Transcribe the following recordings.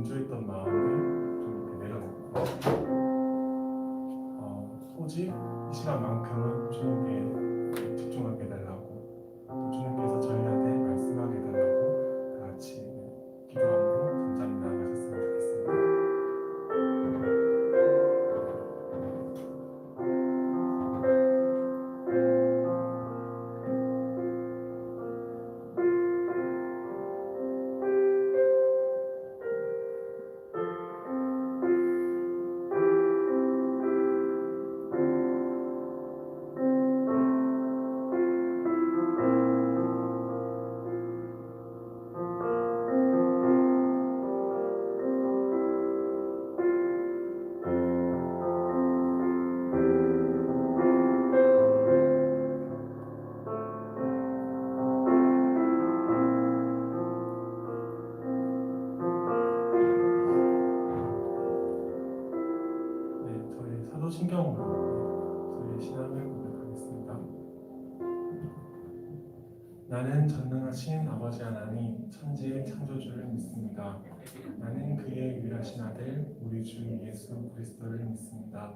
분주했던 마음을 좀 이렇게 내려놓고 오직 이 시간만큼은 주님께 집중하게 해달라고, 또 주님께서 저희한테 말씀하게 해달라고 다 같이 기도하고 잠잠히 나아가셨으면 좋겠습니다. 저희 사도신경으로 저희 신앙을 고백하겠습니다. 나는 전능하신 아버지 하나님 천지의 창조주를 믿습니다. 나는 그의 유일하신 아들 우리 주 예수 그리스도를 믿습니다.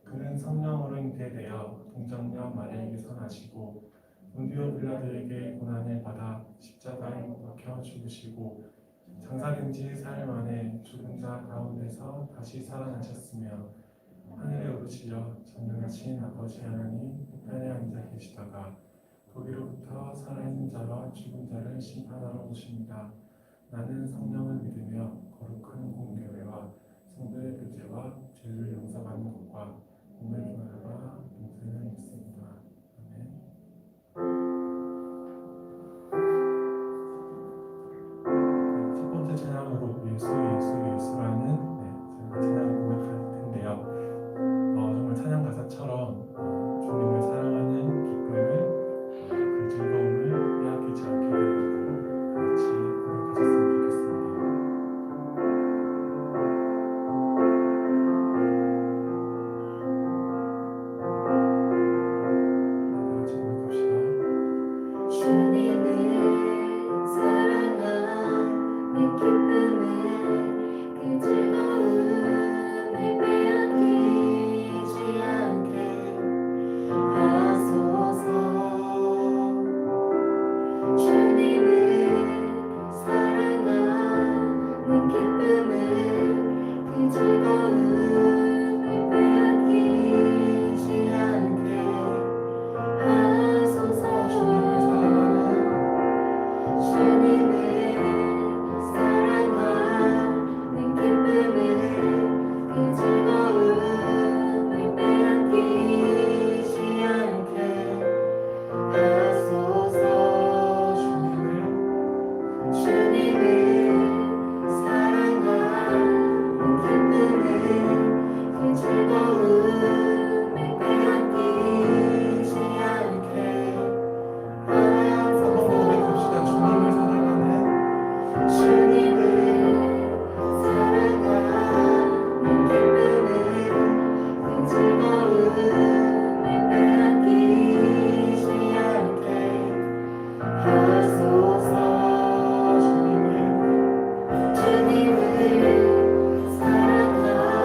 그는 성령으로 잉태되어 동정녀 마리아에게서 나시고 본디오 빌라도에게 고난을 받아 십자가에 못 박혀 죽으시고 장사된 지 사흘 만에 죽은 자 가운데서 다시 살아나셨으며 하늘에 오르시려 전능하신 아버지 하나님 우편에 앉아 계시다가 거기로부터 살아있는 자와 죽은 자를 심판하러 오십니다. 나는 성령을 믿으며 거룩한 공교회와 성도의 교제와 죄를 용서받는 것과 몸의 교회와 용서를 믿습니다. 아멘. 첫 번째 찬양으로 예수 예수 예수라는 저희가 찬양을 고백할 텐데요. 정말 찬양 가사처럼 주님을 사랑하는 기쁨을 그 즐거움을 빼앗기지 않게 되고 같이 고백하셨으면 좋겠습니다. 다 같이 고백합시다. 주님을 사랑하는 기쁨을 그 즐거움을 빼앗기지 않게 하소서. 주님을 사랑하는 기쁨을 그 즐거움을 빼앗기지 않게 하소서. 주님을 사랑하는 기쁨을 그 즐거움을 빼앗기지 않게 하소서. 주님을 사랑하는 기쁨을 그 즐거움을 빼앗기지 않게 고백합시다. 주님을 사랑하는 주님을 사랑하는 기쁨을 그 즐거움을 빼앗기지 않게 하소서. 주님을 사랑하는 기쁨을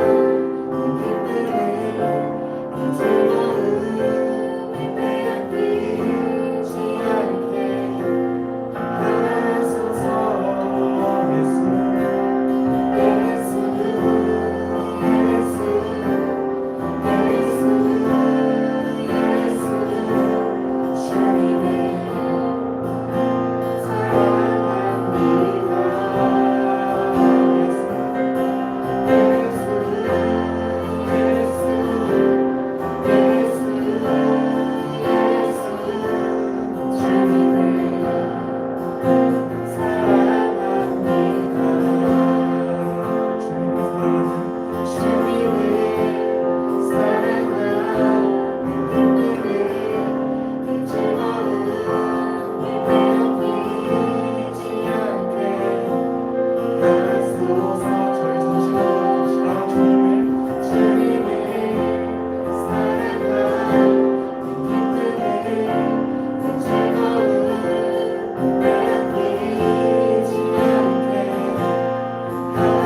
그 즐거움을 빼앗기지 않게 하소서.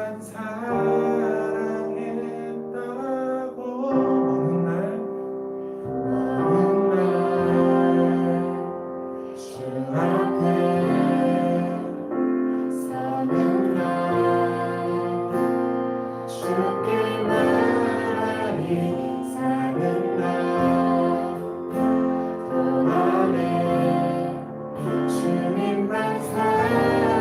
주님만 사랑했다고 어느 날 주 앞에 서는 날 주께 말하니 사는 날 고난에 주님만 사랑했다고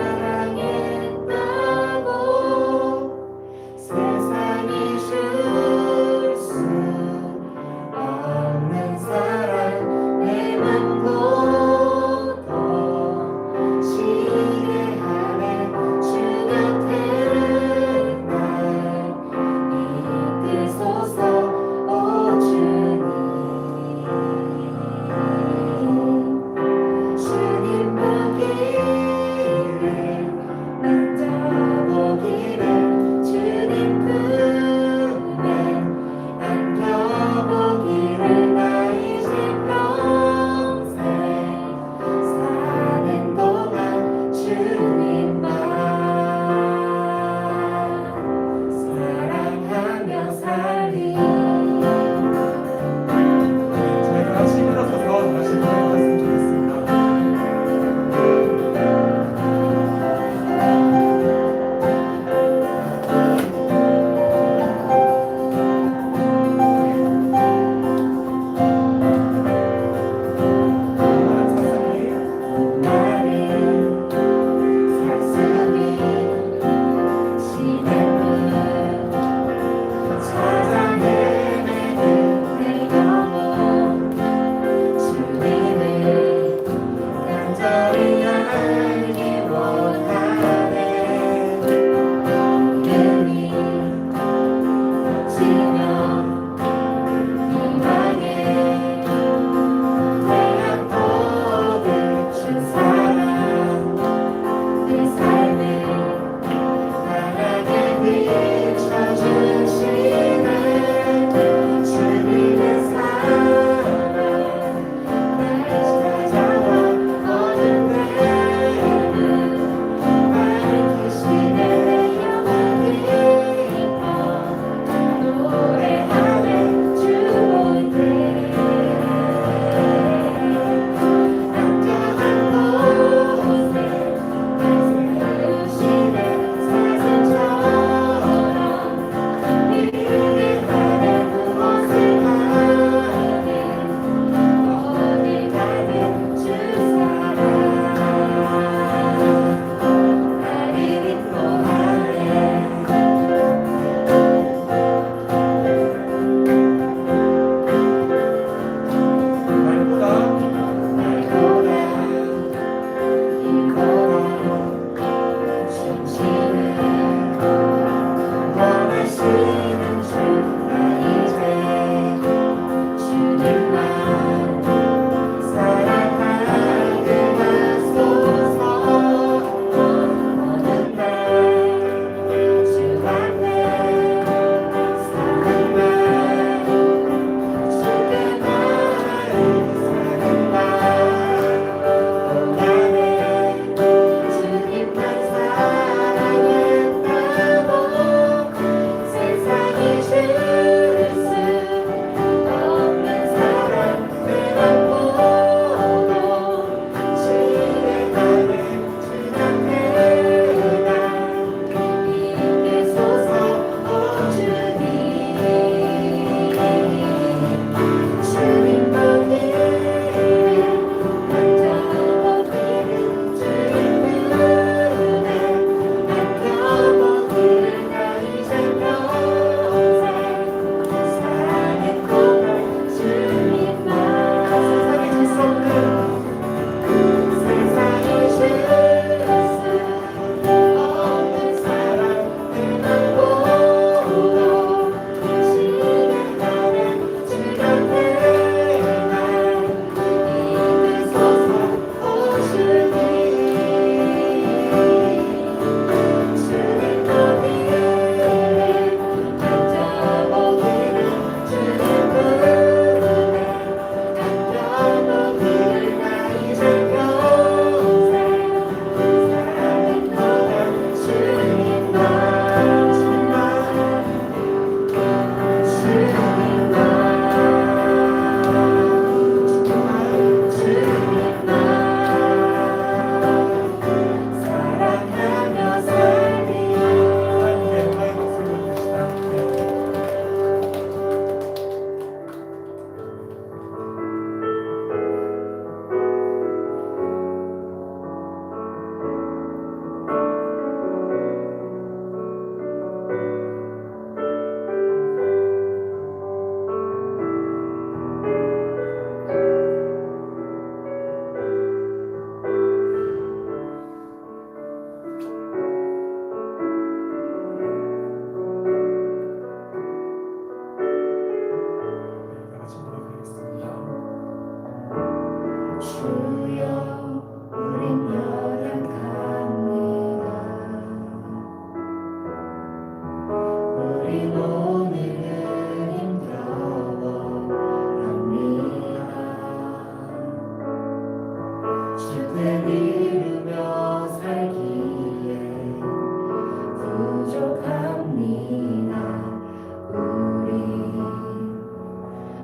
부족합니다.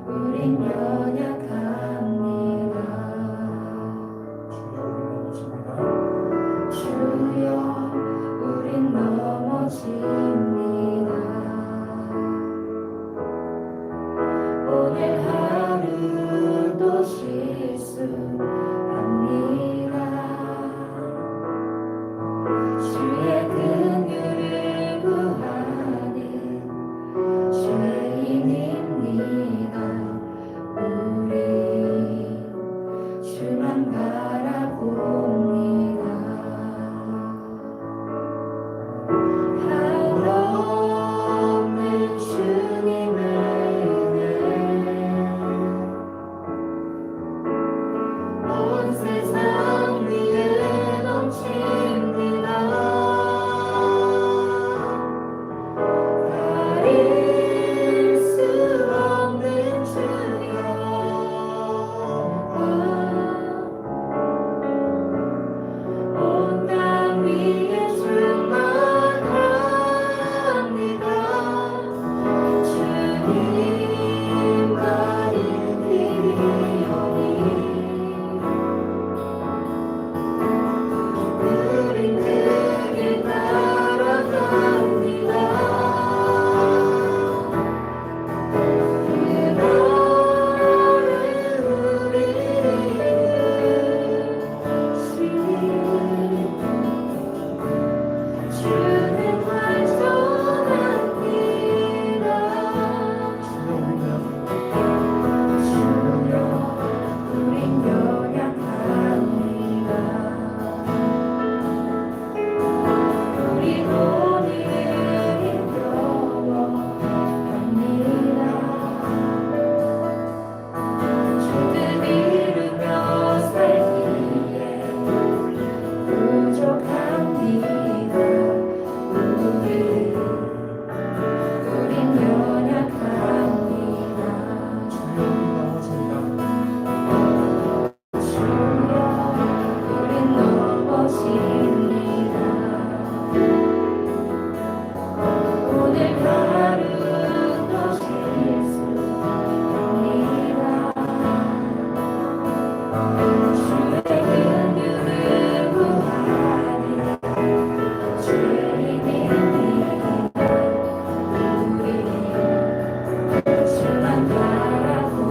우린 연약합니다. 주여, 우린 넘어집니다. 오늘 하루도 실수합니다. 주의 긍휼을 구하는 죄인입니다. 우리 주만 바라봅니다. 한없는 주님의 은혜 온 세상 위에 넘칩니다. 가릴 수 없는 주여, 온 땅 위에 충만합니다. 주님만이 길이오니 우린 그 길 따라갑니다. 그날은 우리를 주는 완전합니다. 주여, 우린 연약합니다. 우리 오늘 힘겨워합니다. 주를 이루며 살기에 부족합니다. 우린 연약합니다. 주여, 우린 넘어집니다. 오늘 하루도 실수합니다. 주의 긍휼을 구하는 죄인입니다. 우리 주만 바라봅니다.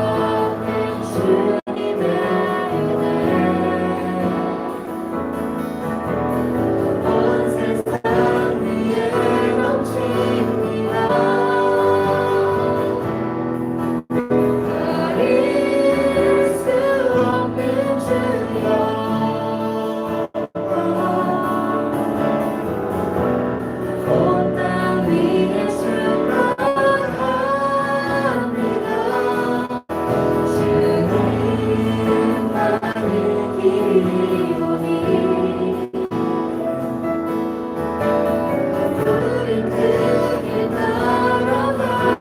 한없는 주님의 은혜 온 세상 위에 넘칩니다. 가릴 수 없는 주여, 온 땅 위에 충만합니다. 주님만이 길이오니 우린 그 길 따라갑니다.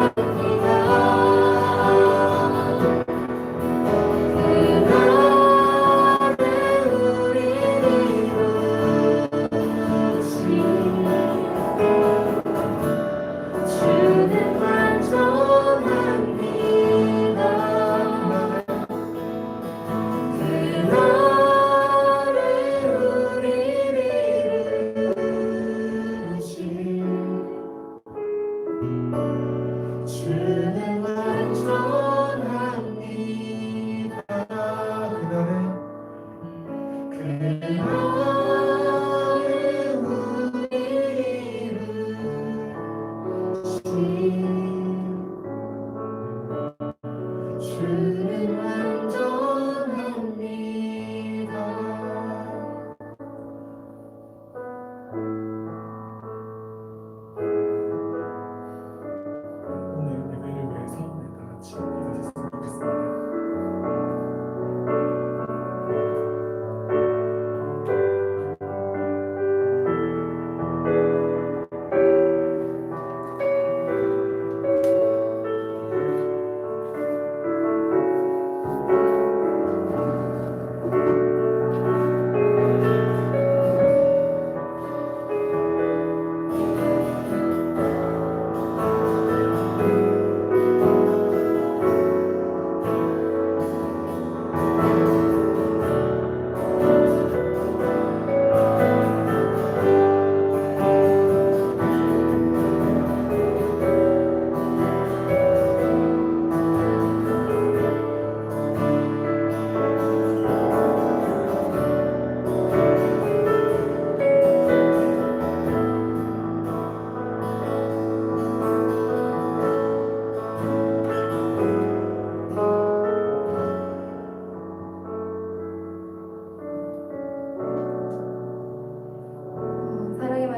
그날은 우리를 이루신 주는 완전합니다. 그날은 우리를 이루신 주는 완전합니다. 그날은 우리를 이루신 주는 완전합니다. 오늘 예배를 위해서 다 같이 기도했으면 좋겠습니다.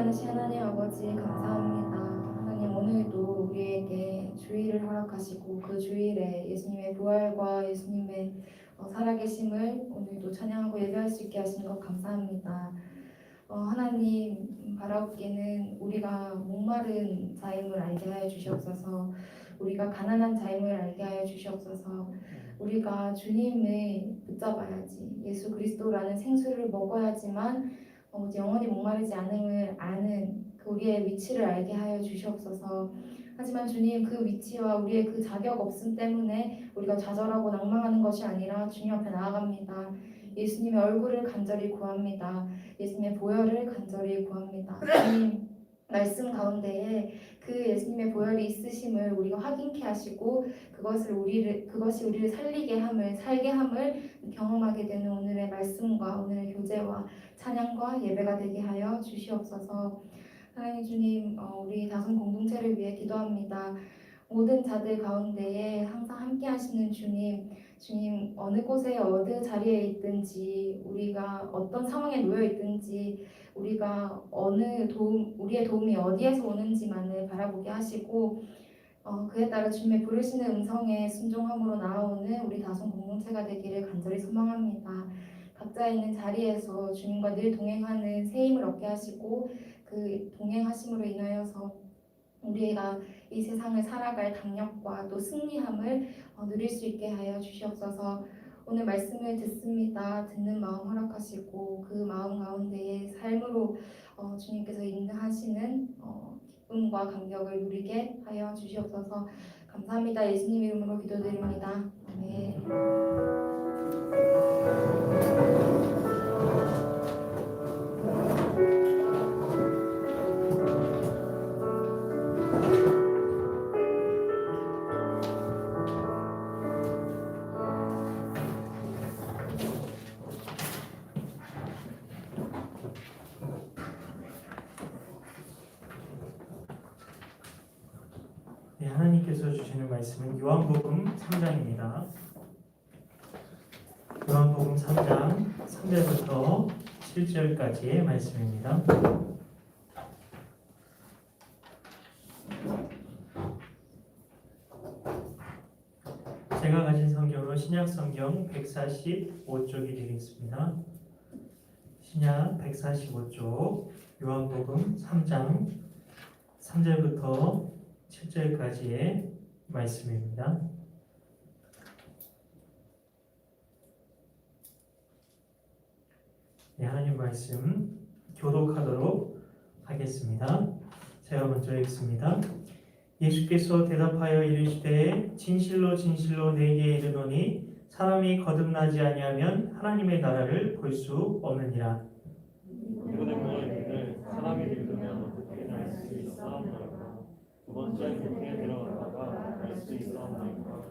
살아계신 하나님 아버지 감사합니다. 하나님 오늘도 우리에게 주일을 허락하시고 그 주일에 예수님의 부활과 예수님의 살아계심을 오늘도 찬양하고 예배할 수 있게 하신 것 감사합니다. 하나님 바라옵기는 우리가 목마른 자임을 알게 하여 주시옵소서. 우리가 가난한 자임을 알게 하여 주시옵소서. 우리가 주님을 붙잡아야지 예수 그리스도라는 생수를 먹어야지만 영원히 목마르지 않음을 아는 그 우리의 위치를 알게 하여 주시옵소서. 하지만 주님 그 위치와 우리의 그 자격 없음 때문에 우리가 좌절하고 낭망하는 것이 아니라 주님 앞에 나아갑니다. 예수님의 얼굴을 간절히 구합니다. 예수님의 보혈을 간절히 구합니다. 주님 말씀 가운데에 그 예수님의 보혈이 있으심을 우리가 확인케 하시고 그것이 우리를 살게 함을 경험하게 되는 오늘의 말씀과 오늘의 교제와 찬양과 예배가 되게 하여 주시옵소서. 하나님 주님, 우리 다솜 공동체를 위해 기도합니다. 모든 자들 가운데에 항상 함께 하시는 주님 어느 곳에 어느 자리에 있든지 우리가 어떤 상황에 놓여 있든지 우리가 우리의 도움이 어디에서 오는지만을 바라보게 하시고 그에 따라 주님의 부르시는 음성에 순종함으로 나아오는 우리 다솜 공동체가 되기를 간절히 소망합니다. 각자 있는 자리에서 주님과 늘 동행하는 새 힘을 얻게 하시고 그 동행하심으로 인하여서 우리가 이 세상을 살아갈 담력과 또 승리함을 누릴 수 있게 하여 주시옵소서. 오늘 말씀을 듣습니다. 듣는 마음 허락하시고 그 마음 가운데에 삶으로 주님께서 인도하시는 기쁨과 감격을 누리게 하여 주시옵소서. 감사합니다. 예수님 이름으로 기도드립니다. 아멘. 네, 하나님께서 주시는 말씀은 요한복음 3장입니다. 요한복음 3장 3절부터 7절까지의 말씀입니다. 제가 가진 성경으로 신약 성경 145쪽이 되겠습니다. 신약 145쪽 요한복음 3장 3절부터 7절까지의 말씀입니다. 네, 하나님 말씀 교독하도록 하겠습니다. 제가 먼저 읽습니다. 예수께서 대답하여 이르시되 진실로 진실로 내게 이르노니 사람이 거듭나지 아니하면 하나님의 나라를 볼 수 없느니라. 니고데모가 사람이 믿으면 어떻게 알 수 있사옵나이까? 두 번째 그렇게 들어가다가 알 수 있사옵나이까?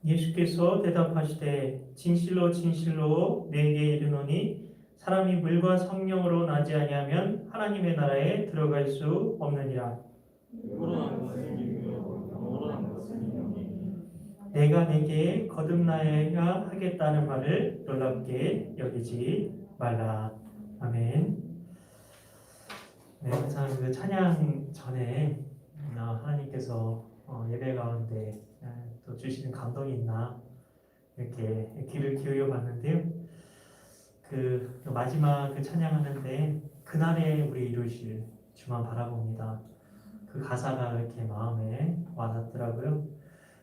예수께서 대답하시되 진실로 진실로 내게 이르노니 사람이 물과 성령으로 나지 아니하면 하나님의 나라에 들어갈 수 없느니라. 육으로 난 것은 육이요 영으로 난 것은 영이니. 내가 내게 거듭나야 하겠다는 말을 놀랍게 여기지 말라. 아멘. 네, 항상 그 찬양 전에 하나님께서 예배 가운데 또 주시는 감동이 있나 이렇게 귀를 기울여 봤는데요. 그 마지막 그 찬양하는데 그날에 우리 이루실 주만 바라봅니다. 그 가사가 이렇게 마음에 와닿더라고요.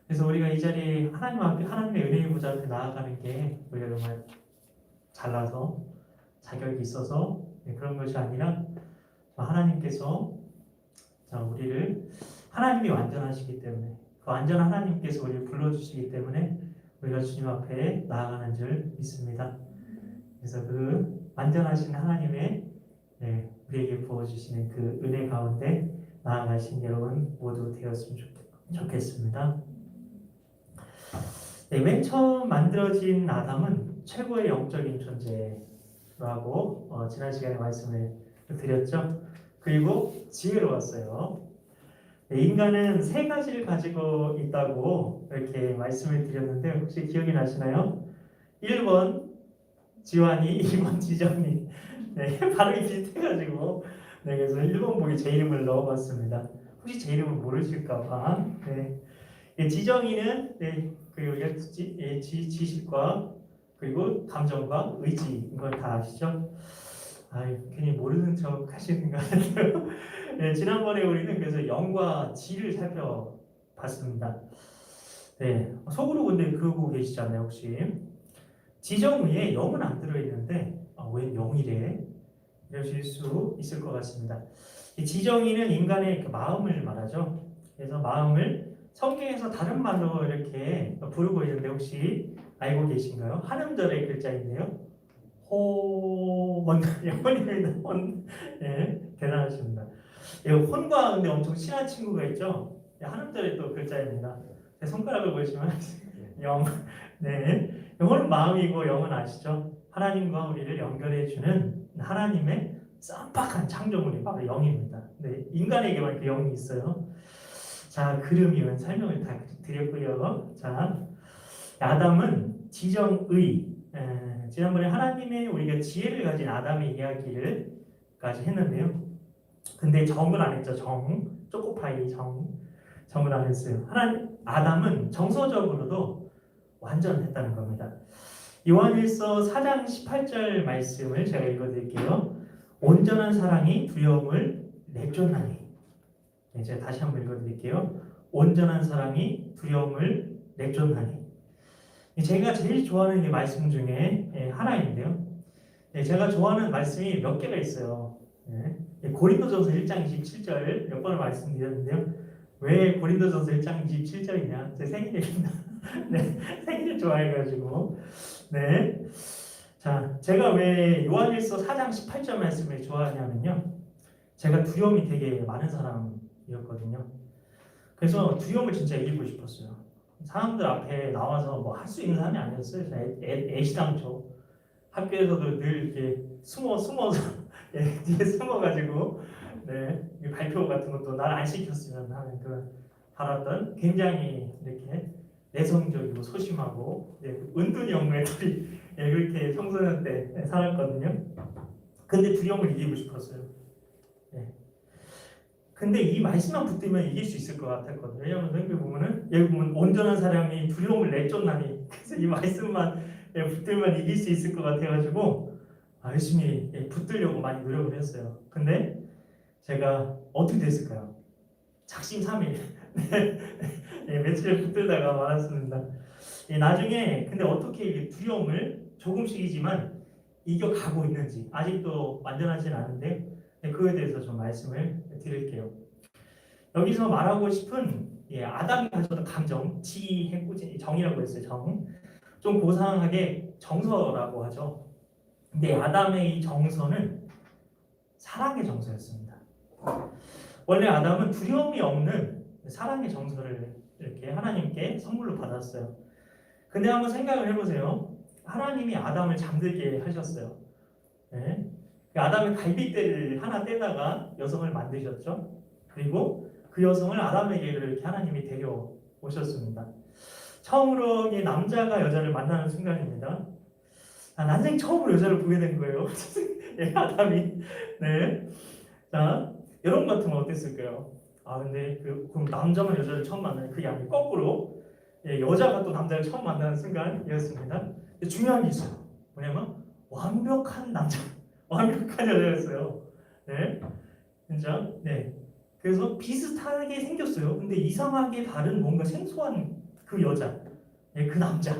그래서 우리가 이 자리에 하나님 앞에 하나님의 은혜의 보좌 앞에 나아가는 게 우리가 정말 잘나서 자격이 있어서 그런 것이 아니라 하나님께서 우리를 하나님이 완전하시기 때문에 그 완전한 하나님께서 우리를 불러주시기 때문에 우리가 주님 앞에 나아가는 줄 믿습니다. 그래서 그 완전하신 하나님의 우리에게 부어주시는 그 은혜 가운데 나아가신 여러분 모두 되었으면 좋겠습니다. 네, 맨 처음 만들어진 아담은 최고의 영적인 존재라고 지난 시간에 말씀을 드렸죠. 그리고 지혜로웠어요. 네, 인간은 세 가지를 가지고 있다고 이렇게 말씀을 드렸는데 혹시 기억이 나시나요? 1번 지환이, 2번 지정이. 네, 발음이 비슷해가지고 네, 그래서 1번 보기 제 이름을 넣어봤습니다. 혹시 제 이름을 모르실까봐. 네. 예, 지정의는 네, 그리고 지식과 그리고 감정과 의지 이걸 다 아시죠? 아, 괜히 모르는 척 하시는 것 같아요. 네, 지난번에 우리는 그래서 영과 지를 살펴봤습니다. 네, 속으로 근데 그러고 계시잖아요, 혹시. 지정의에 영은 안 들어있는데 왜 영이래? 이러실 수 있을 것 같습니다. 이 지정의는 인간의 그 마음을 말하죠. 그래서 마음을 성경에서 다른 말로 이렇게 부르고 있는데 혹시 알고 계신가요? 한 음절의 글자인데요. 영혼입니다. 예, 대단하십니다. 예, 혼과 근데 엄청 친한 친구가 있죠. 예, 한 음절의 또 글자입니다. 제 손가락을 보시면 영. 네, 영혼은 마음이고 영은 아시죠? 하나님과 우리를 연결해주는 하나님의 쌈박한 창조물이 바로 영입니다. 네, 인간에게만 그 영이 있어요. 자, 그름이면 설명을 다 드렸고요. 자, 아담은 지정의. 지난번에 하나님의 우리가 지혜를 가진 아담의 이야기를까지 했는데요. 근데 정을 안 했죠. 초코파이 정을 안 했어요. 아담은 정서적으로도 완전했다는 겁니다. 요한일서 4장 18절 말씀을 제가 읽어드릴게요. 온전한 사랑이 두려움을 내쫓나니. 네, 제가 다시 한번 읽어드릴게요. 온전한 사랑이 두려움을 내쫓나니. 제가 제일 좋아하는 이 말씀 중에 하나인데요. 제가 좋아하는 말씀이 몇 개가 있어요. 고린도전서 1장 27절 몇 번을 말씀드렸는데요. 왜 고린도전서 1장 27절이냐? 제 생일입니다. 네, 생일을 좋아해가지고. 네. 자, 제가 왜 요한일서 4장 18절 말씀을 좋아하냐면요. 제가 두려움이 되게 많은 사람이었거든요. 그래서 두려움을 진짜 이기고 싶었어요. 사람들 앞에 나와서 뭐 할 수 있는 사람이 아니었어요. 애시당초 학교에서도 늘 이렇게 숨어서 뒤에 숨어가지고 발표 같은 것도 날 안 시켰으면 하는 그 바랐던 굉장히 이렇게 내성적이고 소심하고 은둔 영매들이 그렇게 청소년 때 살았거든요. 근데 두려움을 이기고 싶었어요. 근데 이 말씀만 붙들면 이길 수 있을 것 같았거든요. 왜냐하면 여기 보면 온전한 사람이 두려움을 내쫓나니. 그래서 이 말씀만 붙들면 이길 수 있을 것 같아가지고 열심히 붙들려고 많이 노력을 했어요. 근데 제가 어떻게 됐을까요? 작심삼일 며칠 붙들다가 말았습니다. 나중에 근데 어떻게 두려움을 조금씩이지만 이겨가고 있는지 아직도 완전하진 않은데 그거에 대해서 좀 말씀을 드릴게요. 여기서 말하고 싶은 아담이 가졌던 감정, 정이라고 했어요. 좀 고상하게 정서라고 하죠. 근데 아담의 이 정서는 사랑의 정서였습니다. 원래 아담은 두려움이 없는 사랑의 정서를 이렇게 하나님께 선물로 받았어요. 근데 한번 생각을 해보세요. 하나님이 아담을 잠들게 하셨어요. 아담의 갈빗대를 하나 떼다가 여성을 만드셨죠. 그리고 그 여성을 아담에게 이렇게 하나님이 데려오셨습니다. 처음으로 이 남자가 여자를 만나는 순간입니다. 난생 처음으로 여자를 보게 된 거예요. 아담이. 네. 자, 여러분 같으면 어땠을까요? 근데 그럼 남자만 여자를 처음 만나요. 그게 아니고 거꾸로 여자가 또 남자를 처음 만나는 순간이었습니다. 중요한 게 있어요. 뭐냐면 완벽한 남자, 완벽한 여자였어요. 네, 진짜. 네. 그래서 비슷하게 생겼어요. 근데 이상하게 다른 뭔가 생소한 그 여자, 그 남자.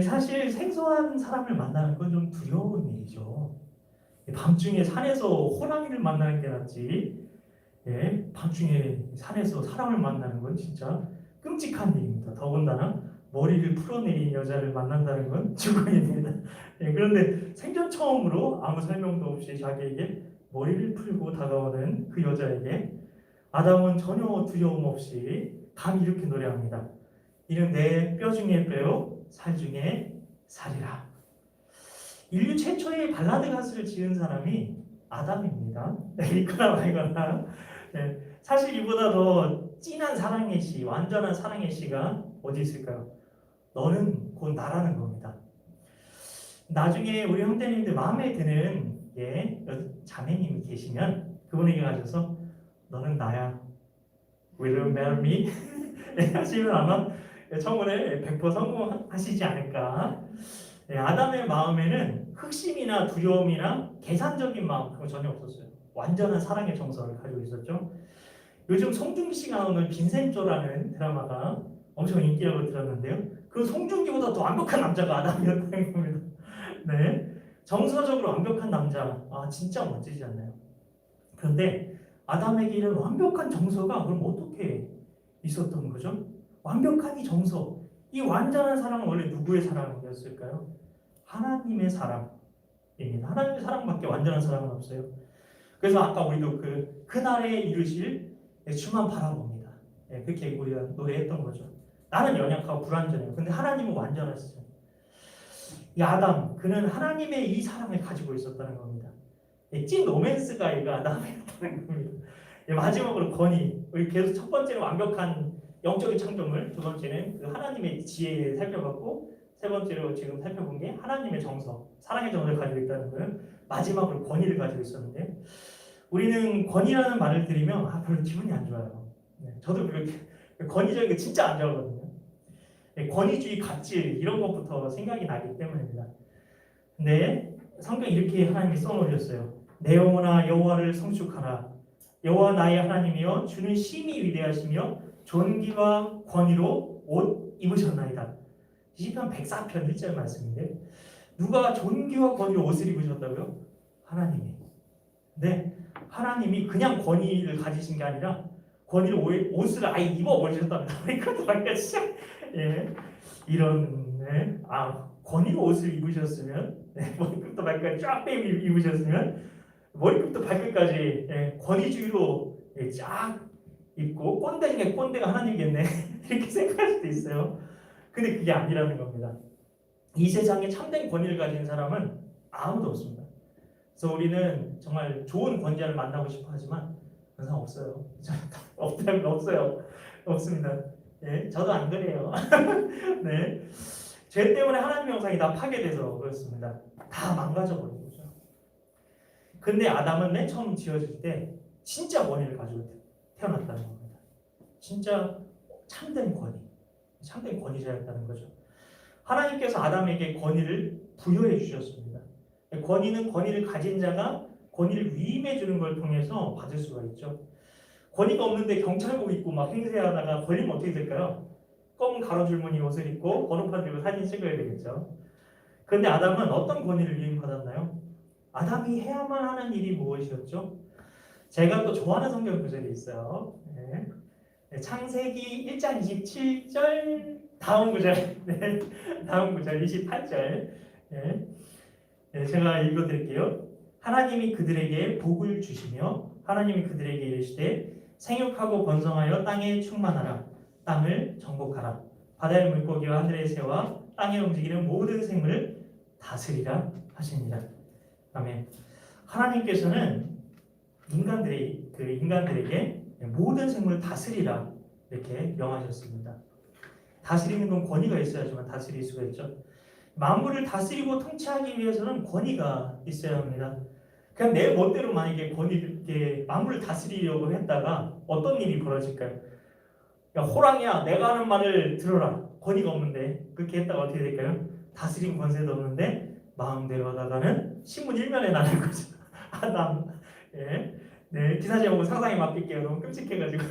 사실 생소한 사람을 만나는 건 좀 두려운 일이죠. 밤중에 산에서 호랑이를 만나는 게 낫지. 밤중에 산에서 사람을 만나는 건 진짜 끔찍한 일입니다. 더군다나 머리를 풀어내린 여자를 만난다는 건 죽음입니다. 그런데 생전 처음으로 아무 설명도 없이 자기에게 머리를 풀고 다가오는 그 여자에게 아담은 전혀 두려움 없이 감히 이렇게 노래합니다. 이는 내 뼈 중에 뼈요 살 중에 살이라. 인류 최초의 발라드 가수를 지은 사람이 아담입니다. 있거나 말거나. 사실 이보다 더 진한 사랑의 시, 완전한 사랑의 시가 어디 있을까요? 너는 곧 나라는 겁니다. 나중에 우리 형제님들 마음에 드는 자매님이 계시면 그분에게 가셔서 너는 나야. Will you marry me? 하시면 아마 청혼에 100% 성공하시지 않을까. 아담의 마음에는 흑심이나 두려움이나 계산적인 마음 그거 전혀 없었어요. 완전한 사랑의 정서를 가지고 있었죠. 요즘 송중기 씨가 나오는 빈센조라는 드라마가 엄청 인기라고 들었는데요. 그 송중기보다 더 완벽한 남자가 아담이었다는 겁니다. 네, 정서적으로 완벽한 남자, 진짜 멋지지 않나요? 그런데 아담에게 이런 완벽한 정서가 그럼 어떻게 있었던 거죠? 완벽한 이 정서, 이 완전한 사랑은 원래 누구의 사랑이었을까요? 하나님의 사랑입니다. 하나님의 사랑밖에 완전한 사랑은 없어요. 그래서 아까 우리도 그날에 이르실 주만 바라봅니다. 그렇게 우리가 노래했던 거죠. 나는 연약하고 불완전해요. 근데 하나님은 완전하시죠. 이 아담, 그는 하나님의 이 사랑을 가지고 있었다는 겁니다. 찐 로맨스 가이가 아담이었다는 겁니다. 마지막으로 권위, 우리 계속 첫 번째는 완벽한 영적인 창조물, 두 번째는 그 하나님의 지혜를 살펴봤고, 세 번째로 지금 살펴본 게 하나님의 정서, 사랑의 정서를 가지고 있다는 거예요. 마지막으로 권위를 가지고 있었는데, 우리는 권위라는 말을 들으면 별로 기분이 안 좋아요. 저도 그렇게 권위적인 게 진짜 안 좋아하거든요. 권위주의, 갑질 이런 것부터 생각이 나기 때문입니다. 근데 성경 이렇게 하나님이 써놓으셨어요. 내 영혼아 여호와를 성축하라. 여호와 나의 하나님이여 주는 심히 위대하시며 존귀와 권위로 옷 입으셨나이다. 시편 104편 1절 말씀인데 누가 존귀와 권위로 옷을 입으셨다고요? 하나님이. 네, 하나님이 그냥 권위를 가지신 게 아니라 권위로 옷을 아예 입어버리셨답니다. 그것도 말까 진짜 이런 권위로 옷을 입으셨으면 머리끝부터 발끝까지 쫙 빼고 입으셨으면 머리끝부터 발끝까지 권위주의로 쫙 입고 꼰대 중에 꼰대가 하나님이겠네 이렇게 생각할 수도 있어요. 근데 그게 아니라는 겁니다. 이 세상에 참된 권위를 가진 사람은 아무도 없습니다. 그래서 우리는 정말 좋은 권자를 만나고 싶어 하지만 그런 사람 없어요. 없어요. 없습니다. 저도 안 그래요. 네, 죄 때문에 하나님의 형상이 다 파괴돼서 그렇습니다. 다 망가져버린 거죠. 근데 아담은 맨 처음 지어질 때 진짜 권위를 가지고 태어났다는 겁니다. 진짜 참된 권위자였다는 거죠. 하나님께서 아담에게 권위를 부여해 주셨습니다. 권위는 권위를 가진 자가 권위를 위임해 주는 걸 통해서 받을 수가 있죠. 권위가 없는데 경찰복 입고 막 행세하다가 걸리면 어떻게 될까요? 검은 가로줄무늬 옷을 입고 번호판 들고 사진 찍어야 되겠죠. 그런데 아담은 어떤 권위를 위임받았나요? 아담이 해야만 하는 일이 무엇이었죠? 제가 또 좋아하는 성경 구절이 있어요. 창세기 1장 27절 다음 구절, 다음 구절 28절. 제가 읽어드릴게요. 하나님이 그들에게 복을 주시며 하나님이 그들에게 이르시되 생육하고 번성하여 땅에 충만하라. 땅을 정복하라. 바다의 물고기와 하늘의 새와 땅에 움직이는 모든 생물을 다스리라 하십니다. 아멘. 하나님께서는 인간들에게 모든 생물을 다스리라 이렇게 명하셨습니다. 다스리는 건 권위가 있어야지만 다스릴 수가 있죠. 만물을 다스리고 통치하기 위해서는 권위가 있어야 합니다. 그냥 내 멋대로 만약에 만물을 다스리려고 했다가 어떤 일이 벌어질까요? 야, 호랑이야, 내가 하는 말을 들어라. 권위가 없는데 그렇게 했다가 어떻게 될까요? 다스린 권세도 없는데 마음대로 하다가는 신문 1면에 나는 거죠. 아담. 기사 제목은 상상에 맡길게요. 너무 끔찍해가지고.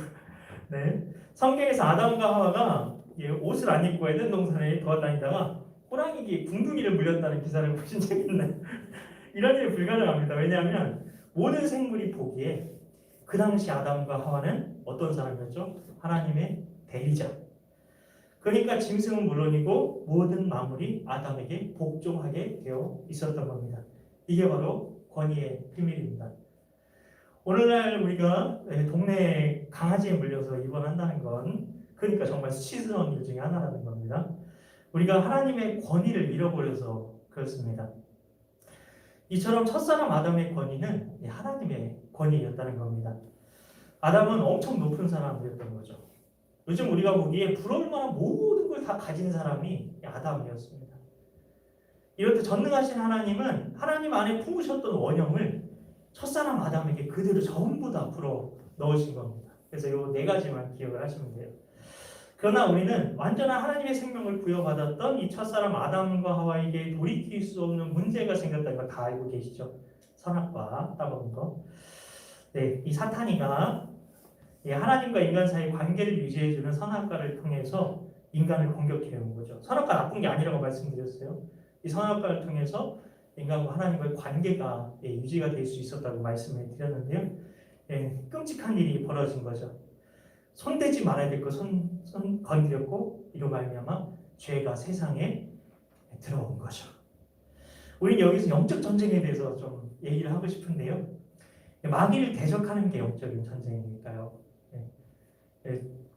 성경에서 아담과 하와가 옷을 안 입고 에덴 동산에 돌아다니다가 호랑이에게 궁둥이를 물렸다는 기사를 보신 적 있나요? 이런 일이 불가능합니다. 왜냐하면 모든 생물이 보기에 그 당시 아담과 하와는 어떤 사람이었죠? 하나님의 대리자. 그러니까 짐승은 물론이고 모든 만물이 아담에게 복종하게 되어 있었던 겁니다. 이게 바로 권위의 비밀입니다. 오늘날 우리가 동네 강아지에 물려서 입원한다는 건 그러니까 정말 수치스러운 일 중에 하나라는 겁니다. 우리가 하나님의 권위를 잃어버려서 그렇습니다. 이처럼 첫사람 아담의 권위는 하나님의 권위였다는 겁니다. 아담은 엄청 높은 사람이었던 거죠. 요즘 우리가 보기에 부러울 만한 모든 걸 다 가진 사람이 아담이었습니다. 이렇듯 전능하신 하나님은 하나님 안에 품으셨던 원형을 첫사람 아담에게 그대로 전부 다 불어 넣으신 겁니다. 그래서 이 네 가지만 기억을 하시면 돼요. 그러나 우리는 완전한 하나님의 생명을 부여받았던 이 첫사람 아담과 하와에게 돌이킬 수 없는 문제가 생겼다는 걸 다 알고 계시죠? 선악과 따먹은 거. 네, 이 사탄이가 하나님과 인간 사이 관계를 유지해주는 선악과를 통해서 인간을 공격해온 거죠. 선악과 나쁜 게 아니라고 말씀드렸어요. 이 선악과를 통해서 인간과 하나님과의 관계가 유지가 될 수 있었다고 말씀을 드렸는데요. 끔찍한 일이 벌어진 거죠. 손대지 말아야 될 거 손 건드렸고 이로 말미암아 죄가 세상에 들어온 거죠. 우리는 여기서 영적 전쟁에 대해서 좀 얘기를 하고 싶은데요. 마귀를 대적하는 게 영적인 전쟁이니까요.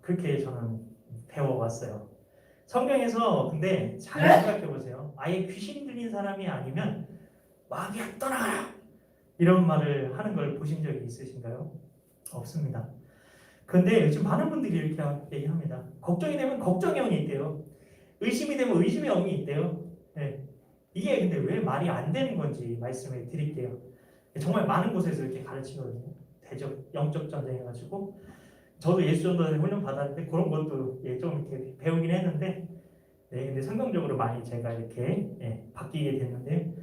그렇게 저는 배워왔어요. 성경에서 근데 잘 생각해 보세요. 아예 귀신 들린 사람이 아니면 마귀야 떠나가라 이런 말을 하는 걸 보신 적이 있으신가요? 없습니다. 그런데 요즘 많은 분들이 이렇게 얘기합니다. 걱정이 되면 걱정의 영이 있대요. 의심이 되면 의심의 영이 있대요. 이게 근데 왜 말이 안 되는 건지 말씀을 드릴게요. 정말 많은 곳에서 이렇게 가르치거든요. 대적 영적 전쟁 해가지고 저도 예수전도에 훈련 받았는데 그런 것도 좀 이렇게 배우긴 했는데 근데 성경적으로 많이 제가 이렇게 바뀌게 됐는데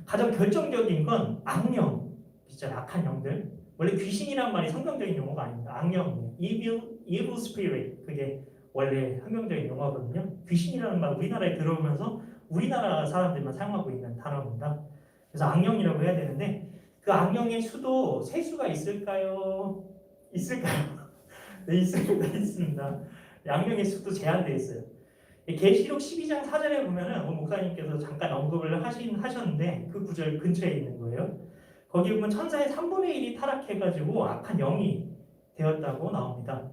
가장 결정적인 건 악령, 진짜 악한 영들. 원래 귀신이란 말이 성경적인 용어가 아닙니다. 악령, evil spirit 그게 원래 성경적인 용어거든요. 귀신이라는 말 우리나라에 들어오면서 우리나라 사람들만 사용하고 있는 단어입니다. 그래서 악령이라고 해야 되는데 그 악령의 수도 세수가 있을까요? 있을까요? 네, 있습니다. 악령의 수도 제한되어 있어요. 계시록 12장 4절에 보면은 목사님께서 잠깐 언급을 하셨는데 그 구절 근처에 있는 거예요. 거기 보면 천사의 3분의 1이 타락해가지고 악한 영이 되었다고 나옵니다.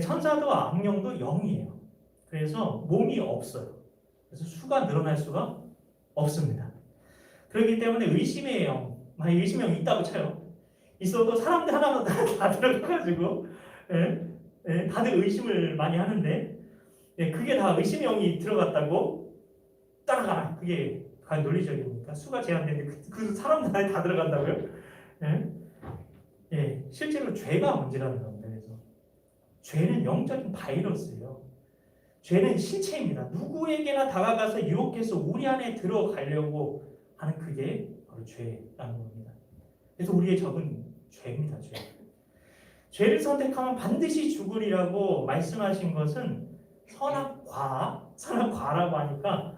천사도 악령도 영이에요. 그래서 몸이 없어요. 그래서 수가 늘어날 수가 없습니다. 그렇기 때문에 의심의 영, 만약 의심의 영이 있다고 쳐요. 있어도 사람들 하나마다 다 들어가가지고 다들 의심을 많이 하는데 그게 다 의심의 영이 들어갔다고 따라가라. 그게 과연 논리적입니까? 수가 제한되는데 그 사람들 안에 다 들어간다고요? 실제로 죄가 문제라는 겁니다. 그래서 죄는 영적인 바이러스예요. 죄는 실체입니다. 누구에게나 다가가서 유혹해서 우리 안에 들어가려고 하는 그게 바로 죄라는 겁니다. 그래서 우리의 적은 죄입니다. 죄를 선택하면 반드시 죽으리라고 말씀하신 것은 선악과라고 하니까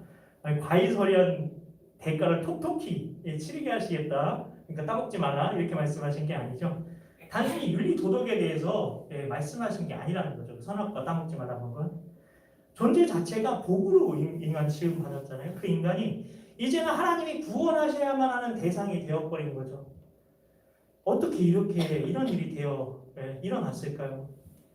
과이설이한 대가를 톡톡히 치르게 하시겠다. 그러니까 따먹지 마라 이렇게 말씀하신 게 아니죠. 단순히 윤리 도덕에 대해서 말씀하신 게 아니라는 거죠. 선악과 따먹지 마라는 건 존재 자체가 복으로 인간 취급 받았잖아요. 그 인간이 이제는 하나님이 구원하셔야만 하는 대상이 되어버린 거죠. 어떻게 이런 일이 일어났을까요?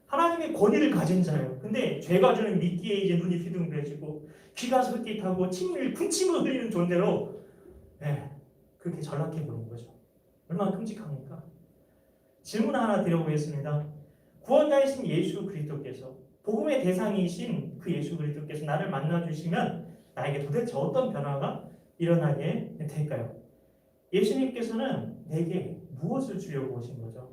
하나님의 권위를 가진 자예요. 근데 죄가 주는 미끼에 이제 눈이 휘둥그레지고 귀가 솔깃하고 군침을 흘리는 존재로 그렇게 전락해 버린 거죠. 얼마나 끔찍합니까? 질문 하나 드려보겠습니다. 구원자이신 예수 그리스도께서 복음의 대상이신 그 예수 그리스도께서 나를 만나주시면 나에게 도대체 어떤 변화가 일어나게 될까요? 예수님께서는 내게 무엇을 주려고 오신 거죠?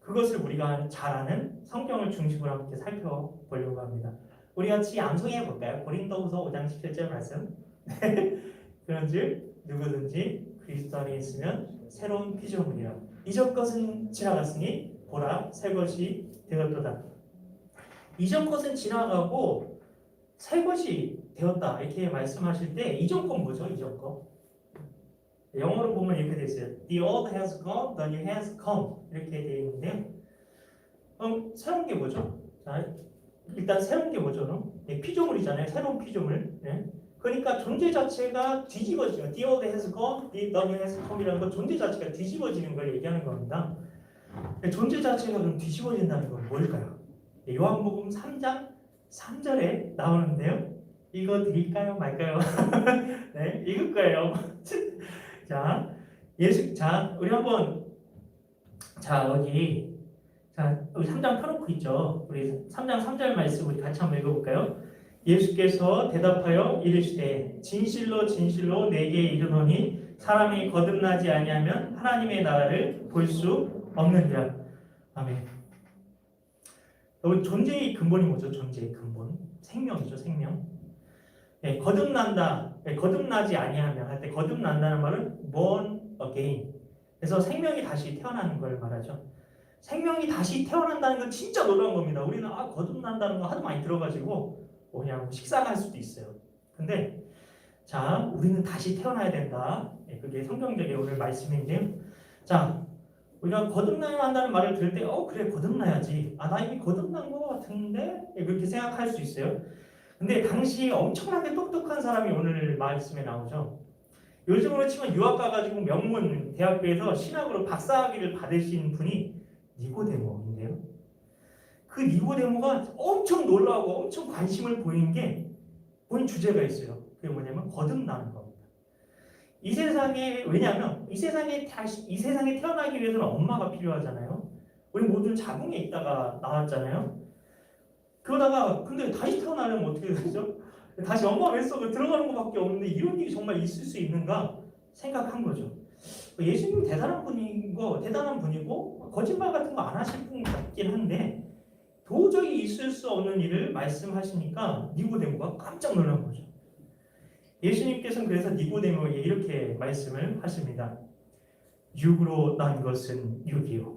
그것을 우리가 잘 아는 성경을 중심으로 함께 살펴보려고 합니다. 우리 같이 암송해 볼까요? 고린도후서 5장 17절 말씀. 그런즉 누구든지 그리스도 안에 있으면 새로운 피조물이라 이전 것은 지나갔으니 보라 새 것이 되었도다. 이전 것은 지나가고 새 것이 되었다 이렇게 말씀하실 때 이전 건 뭐죠? 이전 거 영어로 보면 이렇게 돼 있어요. The old has gone, the new has come 이렇게 되어 있는데 그럼 새로운 게 뭐죠? 자, 일단 새로운 게 뭐죠? 피조물이잖아요. 새로운 피조물. 그러니까 존재 자체가 뒤집어지는 The old has gone, the new has come이라는 건 존재 자체가 뒤집어지는 걸 얘기하는 겁니다. 존재 자체가 그럼 뒤집어진다는 건 뭘까요? 요한복음 3장 3절에 나오는데요. 이거 드릴까요? 말까요? 네, 읽을 거예요. 우리 한번 여기 우리 3장 펴놓고 있죠. 우리 3장 3절 말씀 우리 같이 한번 읽어볼까요? 예수께서 대답하여 이르시되 진실로 진실로 내게 이르노니 사람이 거듭나지 아니하면 하나님의 나라를 볼 수 없느니라. 아멘. 존재의 근본이 뭐죠? 존재의 근본. 생명이죠, 생명. 예, 거듭난다. 예, 거듭나지 아니하면 할 때 거듭난다는 말은 born again. 그래서 생명이 다시 태어나는 걸 말하죠. 생명이 다시 태어난다는 건 진짜 놀라운 겁니다. 우리는 거듭난다는 거 하도 많이 들어가지고 그냥 식상할 수도 있어요. 근데 자, 우리는 다시 태어나야 된다. 예, 그게 성경적인 오늘 말씀인데요. 자, 우리가 거듭나야 한다는 말을 들을 때 그래 거듭나야지. 나 이미 거듭난 것 같은데? 예, 그렇게 생각할 수 있어요. 근데 당시 엄청나게 똑똑한 사람이 오늘 말씀에 나오죠. 요즘으로 치면 유학 가가지고 명문 대학교에서 신학으로 박사학위를 받으신 분이 니고데모인데요. 그 니고데모가 엄청 놀라고 엄청 관심을 보이는 게 본 주제가 있어요. 그게 뭐냐면 거듭나는 겁니다. 이 세상에 왜냐하면 이 세상에 태어나기 위해서는 엄마가 필요하잖아요. 우리 모두 자궁에 있다가 나왔잖아요. 그러다가 근데 다시 태어나려면 어떻게 되죠? 다시 엄마 뱃속에 들어가는 것밖에 없는데 이런 일이 정말 있을 수 있는가 생각한 거죠. 예수님 대단한 분이고 거짓말 같은 거 안 하실 분 같긴 한데 도저히 있을 수 없는 일을 말씀하시니까 니고데모가 깜짝 놀란 거죠. 예수님께서는 그래서 니고데모에게 이렇게 말씀을 하십니다. 육으로 난 것은 육이요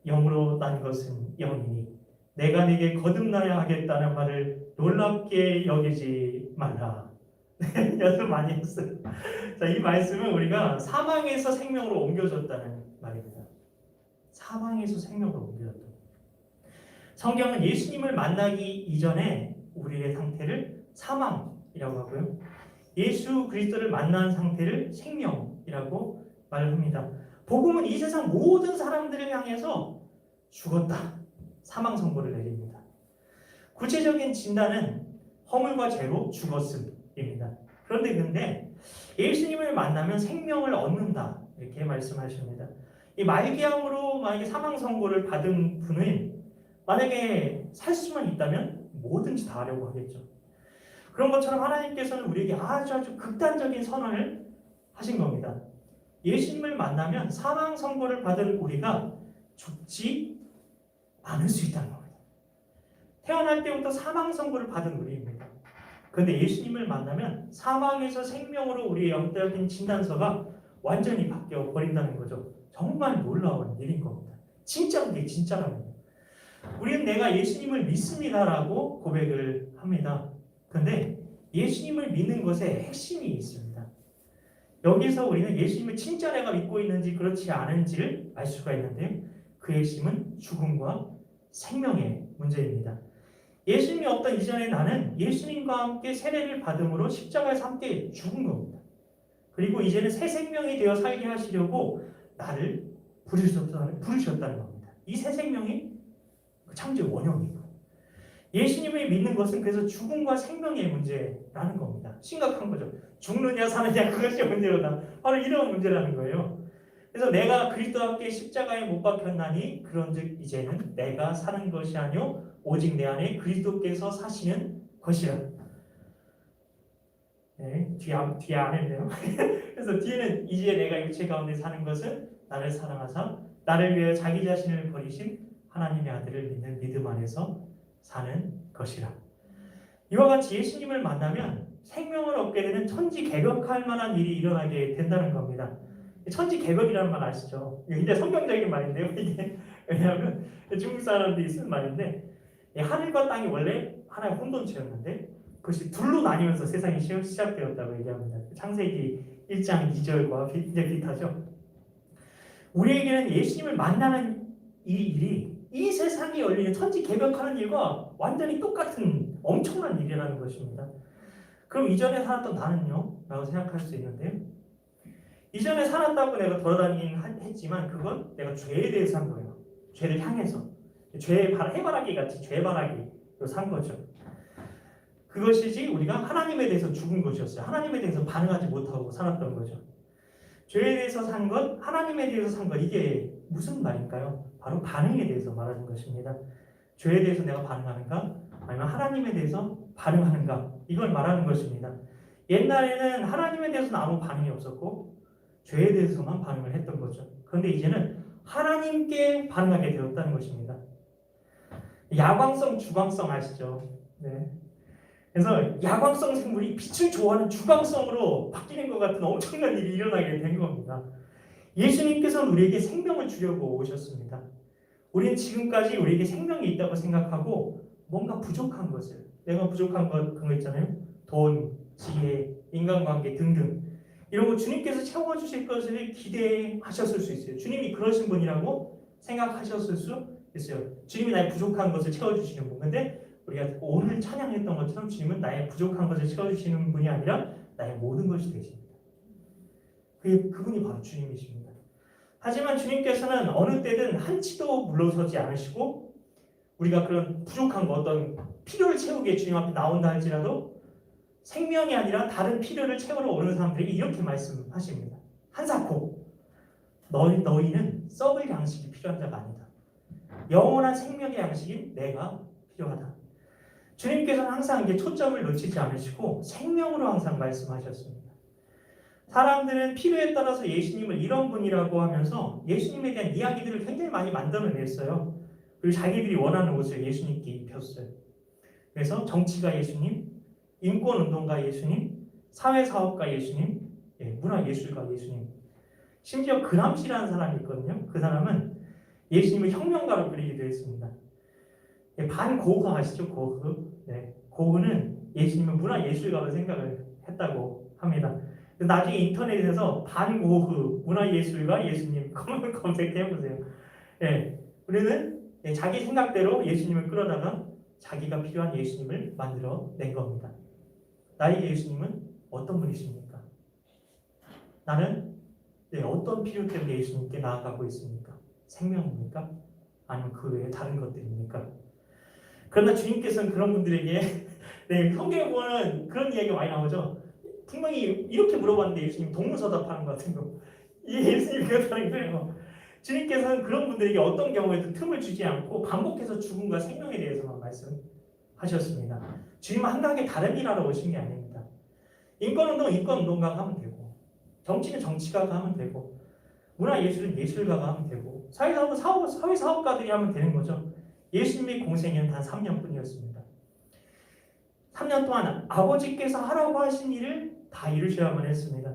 영으로 난 것은 영이니 내가 네게 거듭나야 하겠다는 말을 놀랍게 여기지 말라. 연습 많이 했어요. 자, 이 말씀은 우리가 사망에서 생명으로 옮겨졌다는 말입니다. 사망에서 생명으로 옮겨졌다. 성경은 예수님을 만나기 이전에 우리의 상태를 사망이라고 하고요. 예수 그리스도를 만난 상태를 생명이라고 말합니다. 복음은 이 세상 모든 사람들을 향해서 죽었다. 사망 선고를 내립니다. 구체적인 진단은 허물과 죄로 죽었음입니다. 그런데 예수님을 만나면 생명을 얻는다. 이렇게 말씀하십니다. 이 말기암으로 만약에 사망 선고를 받은 분은 만약에 살 수만 있다면 뭐든지 다 하려고 하겠죠. 그런 것처럼 하나님께서는 우리에게 아주 극단적인 선언을 하신 겁니다. 예수님을 만나면 사망 선고를 받은 우리가 죽지 않을 수 있다는 겁니다. 태어날 때부터 사망 선고를 받은 우리입니다. 그런데 예수님을 만나면 사망에서 생명으로 우리의 영적인 진단서가 완전히 바뀌어 버린다는 거죠. 정말 놀라운 일인 겁니다. 진짜 그게 진짜랍니다. 우리는 내가 예수님을 믿습니다라고 고백을 합니다. 그런데 예수님을 믿는 것에 핵심이 있습니다. 여기서 우리는 예수님을 진짜 내가 믿고 있는지 그렇지 않은지를 알 수가 있는데요. 그 핵심은 죽음과 생명의 문제입니다. 예수님이 없던 이전에 나는 예수님과 함께 세례를 받음으로 십자가에서 함께 죽은 겁니다. 그리고 이제는 새 생명이 되어 살게 하시려고 나를 부르셨다는 겁니다. 이 새 생명이 창조의 원형이고 예수님을 믿는 것은 그래서 죽음과 생명의 문제라는 겁니다. 심각한 거죠. 죽느냐 사느냐 그것이 문제로다. 바로 이런 문제라는 거예요. 그래서 내가 그리스도와 함께 십자가에 못 박혔나니 그런즉 이제는 내가 사는 것이 아니요 오직 내 안에 그리스도께서 사시는 것이라. 네, 뒤에 안 했네요. 그래서 뒤에는 이제 내가 육체 가운데 사는 것은 나를 사랑하사 나를 위해 자기 자신을 버리신 하나님의 아들을 믿는 믿음 안에서 사는 것이라. 이와 같이 예수님을 만나면 생명을 얻게 되는 천지개벽할 만한 일이 일어나게 된다는 겁니다. 천지개벽이라는 말 아시죠? 이게 성경적인 말인데요. 이게 왜냐하면 중국 사람들이 쓰는 말인데 하늘과 땅이 원래 하나의 혼돈체였는데 그것이 둘로 나뉘면서 세상이 시작되었다고 얘기합니다. 창세기 1장 2절과 비슷하죠. 우리에게는 예수님을 만나는 이 일이 이 세상이 열리는 천지개벽하는 일과 완전히 똑같은 엄청난 일이라는 것입니다. 그럼 이전에 살았던 나는요? 라고 생각할 수 있는데요. 이전에 살았다고 내가 돌아다니긴 했지만 그건 내가 죄에 대해서 산 거예요. 죄를 향해서. 해바라기 같이 죄바라기로 산 거죠. 그것이지 우리가 하나님에 대해서 죽은 것이었어요. 하나님에 대해서 반응하지 못하고 살았던 거죠. 죄에 대해서 산 것, 하나님에 대해서 산 것, 이게 무슨 말일까요? 바로 반응에 대해서 말하는 것입니다. 죄에 대해서 내가 반응하는가? 아니면 하나님에 대해서 반응하는가? 이걸 말하는 것입니다. 옛날에는 하나님에 대해서는 아무 반응이 없었고 죄에 대해서만 반응을 했던 거죠. 그런데 이제는 하나님께 반응하게 되었다는 것입니다. 야광성, 주광성 아시죠? 네. 그래서 야광성 생물이 빛을 좋아하는 주광성으로 바뀌는 것 같은 엄청난 일이 일어나게 된 겁니다. 예수님께서는 우리에게 생명을 주려고 오셨습니다. 우리는 지금까지 우리에게 생명이 있다고 생각하고 뭔가 부족한 것을, 내가 부족한 것 그런 거 있잖아요. 돈, 지혜, 인간관계 등등 이런 거 주님께서 채워주실 것을 기대하셨을 수 있어요. 주님이 그러신 분이라고 생각하셨을 수 있어요. 주님이 나의 부족한 것을 채워주시는 분. 근데 우리가 오늘 찬양했던 것처럼 주님은 나의 부족한 것을 채워주시는 분이 아니라 나의 모든 것이 되십니다. 그분이 바로 주님이십니다. 하지만 주님께서는 어느 때든 한치도 물러서지 않으시고 우리가 그런 부족한 것, 어떤 필요를 채우기에 주님 앞에 나온다 할지라도 생명이 아니라 다른 필요를 채우러 오는 사람들에게 이렇게 말씀하십니다. 한사코 너희는 썩을 양식이 필요한 자가 아니다. 영원한 생명의 양식인 내가 필요하다. 주님께서는 항상 이게 초점을 놓치지 않으시고 생명으로 항상 말씀하셨습니다. 사람들은 필요에 따라서 예수님을 이런 분이라고 하면서 예수님에 대한 이야기들을 굉장히 많이 만들어냈어요. 그리고 자기들이 원하는 옷을 예수님께 입혔어요. 그래서 정치가 예수님, 인권운동가 예수님, 사회사업가 예수님, 문화예술가 예수님. 심지어 그람시라는 사람이 있거든요. 그 사람은 예수님을 혁명가로 그리기도 했습니다. 반고흐 아시죠? 고흐. 고흐는 예수님을 문화예술가로 생각을 했다고 합니다. 나중에 인터넷에서 반고흐 문화예술가 예수님 검색해보세요. 우리는 자기 생각대로 예수님을 끌어다가 자기가 필요한 예수님을 만들어낸 겁니다. 나의 예수님은 어떤 분이십니까? 나는 어떤 필요 때문에 예수님께 나아가고 있습니까? 생명입니까? 아니면 그 외에 다른 것들입니까? 그러나 주님께서는 그런 분들에게 성경에 보면 그런 이야기가 많이 나오죠. 분명히 이렇게 물어봤는데 예수님 동문서답하는 것 같은 거. 이게 예수님이 그렇다는 거예요. 주님께서는 그런 분들에게 어떤 경우에도 틈을 주지 않고 반복해서 죽음과 생명에 대해서만 말씀하셨습니다. 주님은 한가하게 다른 일 하러 오신 게 아닙니다. 인권운동 인권운동가가 하면 되고, 정치는 정치가가 하면 되고, 문화예술은 예술가가 하면 되고, 사회사업가들이 하면 되는 거죠. 예수님의 공생애는 단 3년뿐이었습니다. 3년 동안 아버지께서 하라고 하신 일을 다 이루셔야만 했습니다.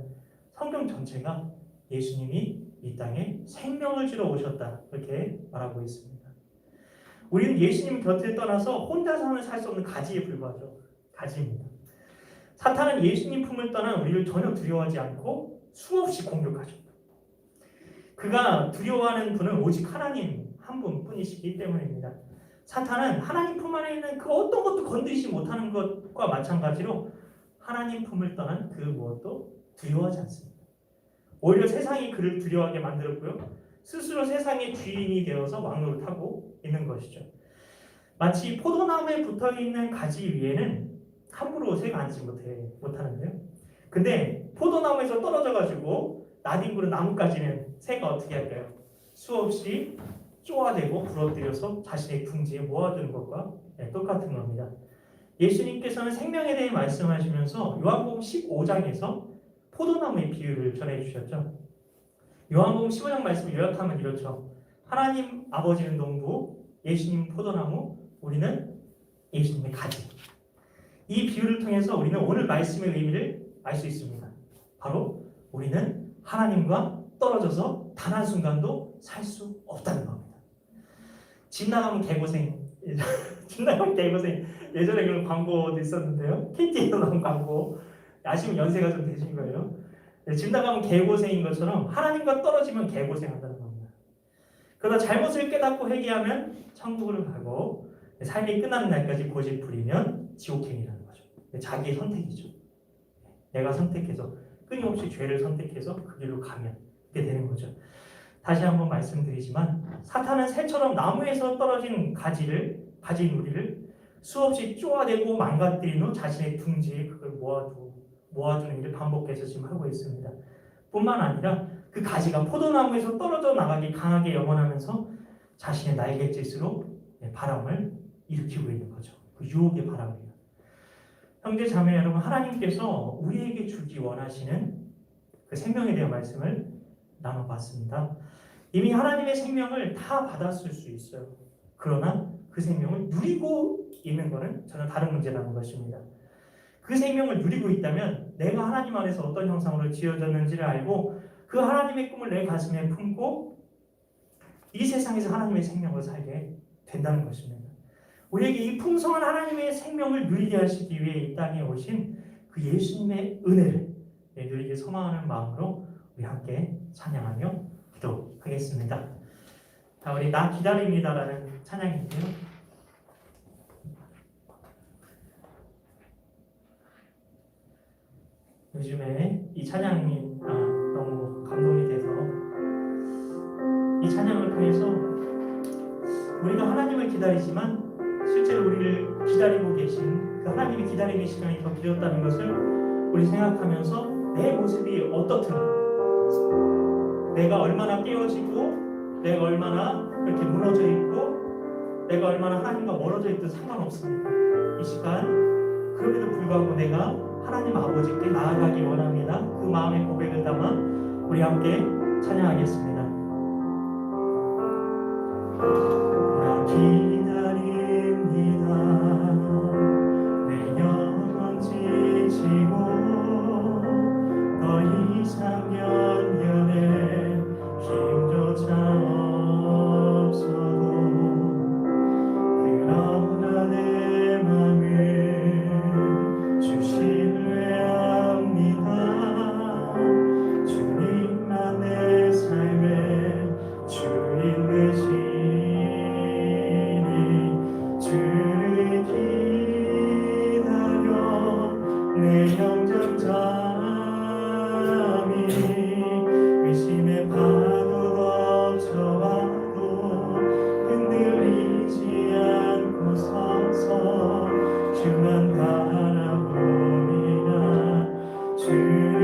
성경 전체가 예수님이 이 땅에 생명을 주러 오셨다 이렇게 말하고 있습니다. 우리는 예수님 곁을 떠나서 혼자서는 살 수 없는 가지에 불과하죠. 가지입니다. 사탄은 예수님 품을 떠난 우리를 전혀 두려워하지 않고 수없이 공격하죠. 그가 두려워하는 분은 오직 하나님 한 분뿐이시기 때문입니다. 사탄은 하나님 품 안에 있는 그 어떤 것도 건드리지 못하는 것과 마찬가지로 하나님 품을 떠난 그 무엇도 두려워하지 않습니다. 오히려 세상이 그를 두려워하게 만들었고요. 스스로 세상의 주인이 되어서 왕노를 타고 있는 것이죠. 마치 포도나무에 붙어있는 가지 위에는 함부로 새가 앉지 못하는데요. 근데 포도나무에서 떨어져가지고 나뒹구는 나뭇가지는 새가 어떻게 할까요? 수없이 쪼아대고 부러뜨려서 자신의 둥지에 모아두는 것과 똑같은 겁니다. 예수님께서는 생명에 대해 말씀하시면서 요한복음 15장에서 포도나무의 비유를 전해주셨죠. 요한복음 15장 말씀을 요약하면 이렇죠. 하나님 아버지는 농부, 예수님 포도나무, 우리는 예수님의 가지. 이 비유를 통해서 우리는 오늘 말씀의 의미를 알 수 있습니다. 바로 우리는 하나님과 떨어져서 단 한순간도 살 수 없다는 겁니다. 집 나가면 개고생. 집 나가면 개고생. 예전에 그런 광고도 있었는데요. KT에서 나온 광고. 아시면 연세가 좀 되신 거예요. 집 나가면 개고생인 것처럼 하나님과 떨어지면 개고생한다는 겁니다. 그러다 잘못을 깨닫고 회개하면 천국으로 가고 삶이 끝나는 날까지 고집 부리면 지옥행이라는 거죠. 자기의 선택이죠. 내가 선택해서 끊임없이 죄를 선택해서 그 길로 가면 그렇게 되는 거죠. 다시 한번 말씀드리지만 사탄은 새처럼 나무에서 떨어진 가진 우리를 수없이 쪼아대고 망가뜨린 후 자신의 둥지에 그걸 모아두는 일을 반복해서 지금 하고 있습니다. 뿐만 아니라 그 가지가 포도나무에서 떨어져 나가기 강하게 영원하면서 자신의 날갯짓으로 바람을 일으키고 있는 거죠. 그 유혹의 바람이에요. 형제 자매 여러분, 하나님께서 우리에게 주기 원하시는 그 생명에 대한 말씀을 나눠봤습니다. 이미 하나님의 생명을 다 받았을 수 있어요. 그러나 그 생명을 누리고 있는 것은 전혀 다른 문제라는 것입니다. 그 생명을 누리고 있다면 내가 하나님 안에서 어떤 형상으로 지어졌는지를 알고 그 하나님의 꿈을 내 가슴에 품고 이 세상에서 하나님의 생명을 살게 된다는 것입니다. 우리에게 이 풍성한 하나님의 생명을 누리게 하시기 위해 이 땅에 오신 그 예수님의 은혜를 누리게 소망하는 마음으로 우리 함께 찬양하며 기도하겠습니다. 자, 우리 나 기다립니다라는 찬양인데요. 요즘에 이 찬양이 너무 감동이 돼서 이 찬양을 통해서 우리가 하나님을 기다리지만 실제로 우리를 기다리고 계신 그 하나님이 기다림의 시간이 더 길었다는 것을 우리 생각하면서 내 모습이 어떻든 내가 얼마나 깨어지고 내가 얼마나 이렇게 무너져 있고 내가 얼마나 하나님과 멀어져 있든 상관없습니다. 이 시간 그럼에도 불구하고 내가 하나님 아버지께 나아가기 원합니다. 그 마음의 고백을 담아 우리 함께 찬양하겠습니다. 나 기다립니다. 내 영혼 지치고 더 이상 연연해 힘조차 없어도 그러나 내 맘을 주신뢰합니다. 주님만 내 삶의 주인 되시니 주를 기다려 내 영장 잠이 의심의 파도 덮쳐와도 흔들리지 않고 서서 주만 바라보리라. 주를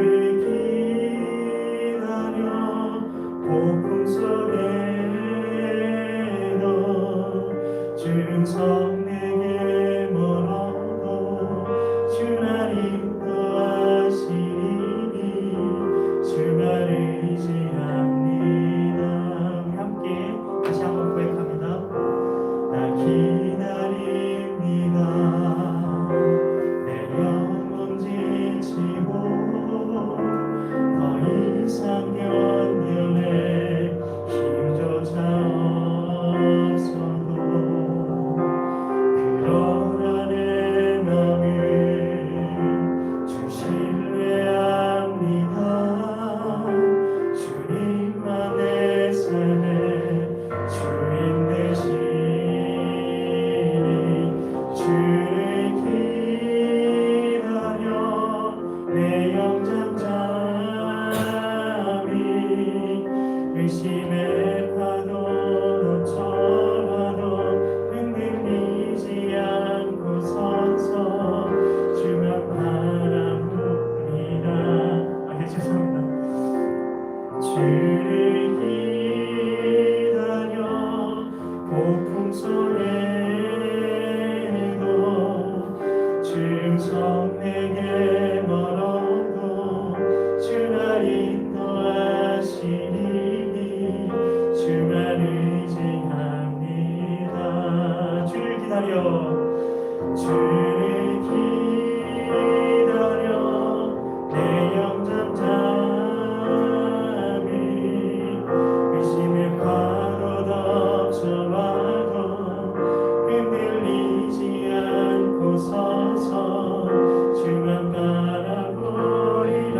기다려 폭풍 속에도 주성 내게 멀어도 주나 인도하시니 주만 의지합니다. 우리 함께 다시 한번 고백합니다. 나 기다립니다. 내 영혼 지치고 더 이상 연연해 힘조차 없어도 그러나 내 맘을 주신뢰합니다. 주님만 내 삶의 주인 되시니 주를 기다려 내 영장 잠이 의심의 파도로 쳐라도 흔들리지 않고 서서 주만 바라보리라. 죄송합니다. 주를 기다려 폭풍 속에도 주성 내게 멀어도 주나 인도하시니 주만 의지합니다. 주를 기다려 주를 기다려 내 영장 잠이 의심의 파도 덮쳐와도 흔들리지 않고 서서 주만 바라보리라.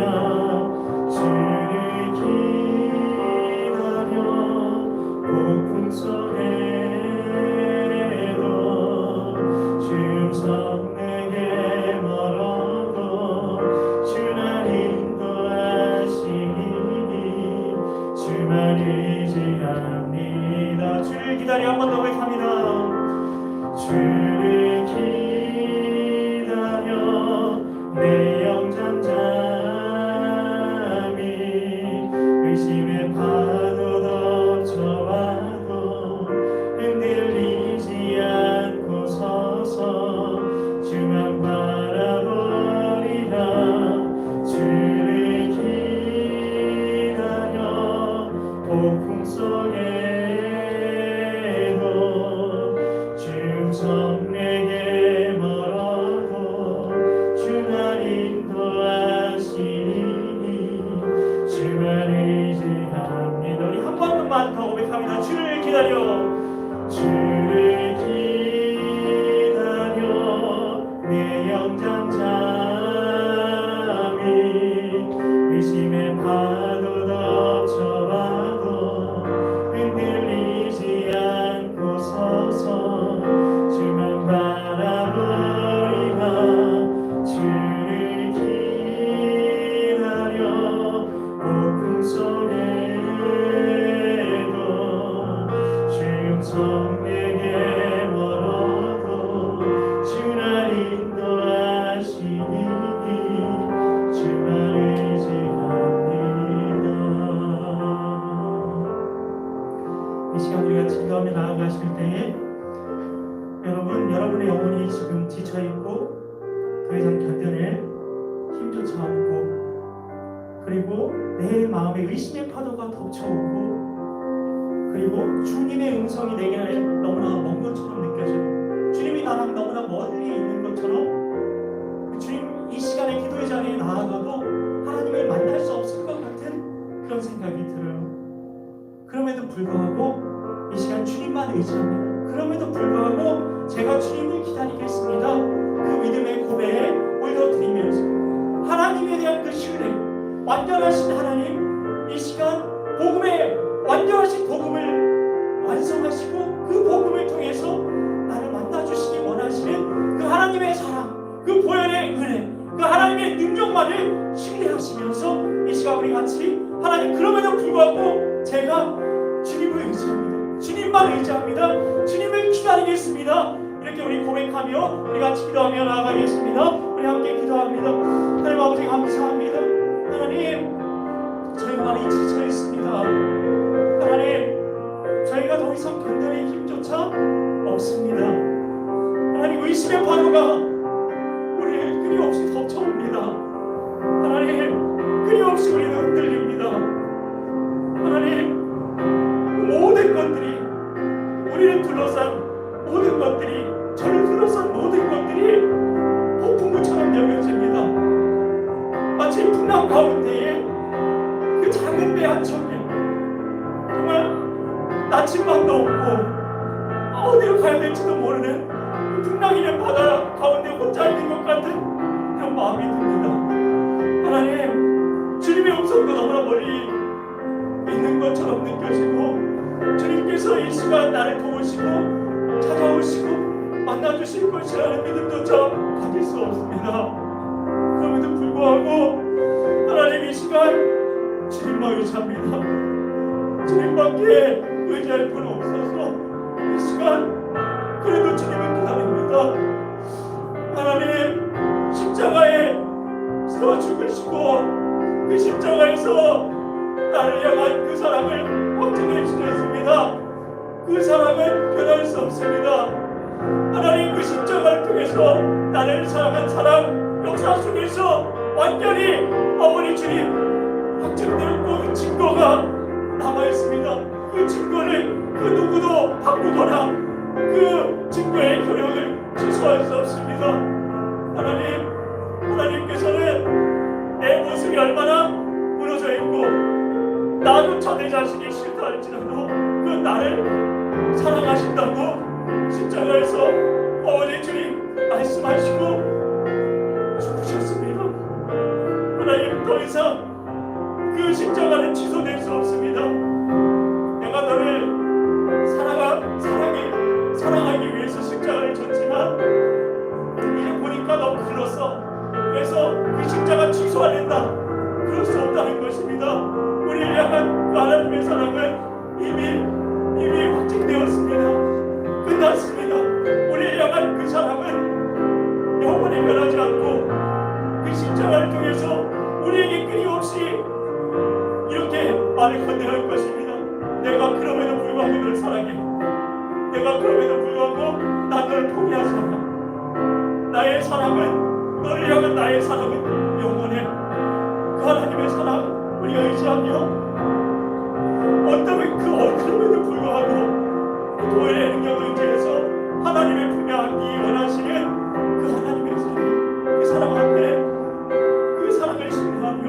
주를 기다려 폭풍 속에도 주성 내게 멀어도 주나 인도하시니 주만 의지합니다. 주를 기다려 한 번 더 고백합니다. 주를 기다려 내 영장 잠이 의심의 파도 덮쳐와도 흔들리지 않고 서서 주만 바라보리라. 주를 기다려 주만 의지합니다. 우리 한 번만 더 고백합니다. 주를 기다려, 주를 기다려 내 영장 잠이 의심의 파도 덮쳐와도 흔들리지 않고 서서 주만 바라보리라. 주를 기다려 폭풍 속에도 주 용성 내게 멀어도 주 날 인도하시니 주만 의지합니다. 이 시간 우리가 기도하며 나아가실 때에 여러분의 영혼이 지금 지쳐있고 더 이상 견뎌낼 힘조차 없고, 그리고 내 마음에 의심의 파도가 덮쳐오고, 그리고 주님의 음성이 내게 너무나 먼 것처럼 느껴져요. 주님이 나랑 너무나 멀리 있는 것처럼, 주님 이 시간에 기도의 자리에 나아가도 하나님을 만날 수 없을 것 같은 그런 생각이 들어요. 그럼에도 불구하고 이 시간 주님만 의지합니다. 그럼에도 불구하고 제가 주님을 기다리겠습니다. 그 믿음의 고백에 올려드리면서 하나님에 대한 그 신뢰, 완전하신 하나님, 이 시간 복음의 완전하신 복음을 완성하시고 그 복음을 통해서 나를 만나주시기 원하시는 그 하나님의 사랑, 그 보혈의 은혜, 그 하나님의 능력만을 신뢰하시면서 이 시간 우리 같이 하나님, 그럼에도 불구하고 제가 주님을 의지합니다. 주님만 의지합니다. 주님을 기다리겠습니다. 이렇게 우리 고백하며 우리 같이 기도하며 나아가겠습니다. 우리 함께 기도합니다. 하나님 아버지 감사합니다. 하나님, 저희가 많이 지쳐 있습니다. 하나님, 저희가 더 이상 견뎌낼 힘조차 없습니다. 하나님, 의심의 파도가 우리를 끊임없이 덮쳐옵니다. 하나님, 끊임없이 우리는 흔들립니다. 하나님, 모든 것들이, 우리를 둘러싼 모든 것들이, 저를 둘러싼 모든 것들이 폭풍우처럼 여겨집니다. 마치 풍랑 가운데에 그 작은 배 한 척에 정말 나침반도 없고 어디로 가야 될지도 모르는 그 풍랑이는 바다 가운데 혼자 있는 것 같은 그런 마음이 듭니다. 하나님, 주님의 음성도 너무나 멀리 있는 것처럼 느껴지고, 주님께서 이 시간 나를 도우시고 찾아오시고 만나주실 것이라는 믿음조차 가질 수 없습니다. 그럼에도 불구하고 하나님, 이 시간 주님만 의지합니다. 주님밖에 의지할 분 없어서 이 시간 그래도 주님을 기다립니다. 하나님, 십자가에서 죽으시고 그 십자가에서 나를 향한 그 사랑을 확증해 주셨습니다. 그 사랑은 변할 수 없습니다. 하나님, 그 십자가를 통해서 나를 사랑한 사랑 역사 속에서 완전히 아버지 주님 확증되었고 그 증거가 남아있습니다. 그 증거를 그 누구도 바꾸거나 그 증거의 효력을 취소할 수 없습니다. 하나님, 하나님께서는 내 모습이 얼마나 무너져 있고 나조차 내 자신이 싫다 할지라도 그 나를 사랑하신다고 십자가에서 아버지 주님 말씀하시고 죽으셨습니다. 하나님, 더 이상 그 십자가는 취소될 수 없습니다. 내가 너를 사랑하기 위해서 십자가를 졌지만 이제 보니까 너무 글렀어. 그래서 그 십자가 취소 안 한다. 그럴 수 없다는 것입니다. 우리를 향한 그 하나님의 사랑은 이미 확증되었습니다. 끝났습니다. 우리를 향한 그 사랑은 영원히 변하지 않고 그 십자가를 통해서 우리에게 끊임없이 이렇게 말을 건네할 것입니다. 내가 그럼에도 불구하고 너를 사랑해. 내가 그럼에도 불구하고 난 너를 포기하지 않아. 나의 사랑은, 너를 향한 나의 사랑은 영원해. 그 하나님의 사랑 우리가 의지하며 그럼에도 불구하고 그 보혈의 능력을 의지해서 하나님의 분명하기 원하시는 그 하나님의 사랑, 그 사랑 앞에 그 사랑을 신뢰하며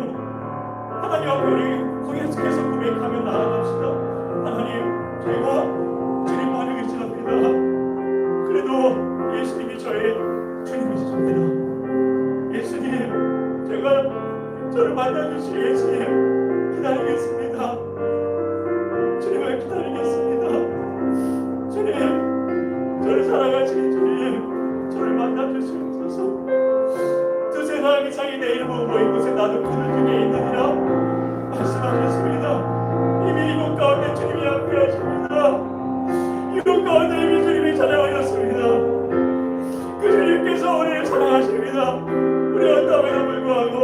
하나님 앞에 우리 고개 나도 그들 중에 있느니라 말씀하셨습니다. 이미 이곳 가운데 주님이 함께하십니다. 이곳 가운데 이미 주님이 찾아오셨습니다. 그 주님께서 우리를 사랑하십니다. 우리 어떠함에도 불구하고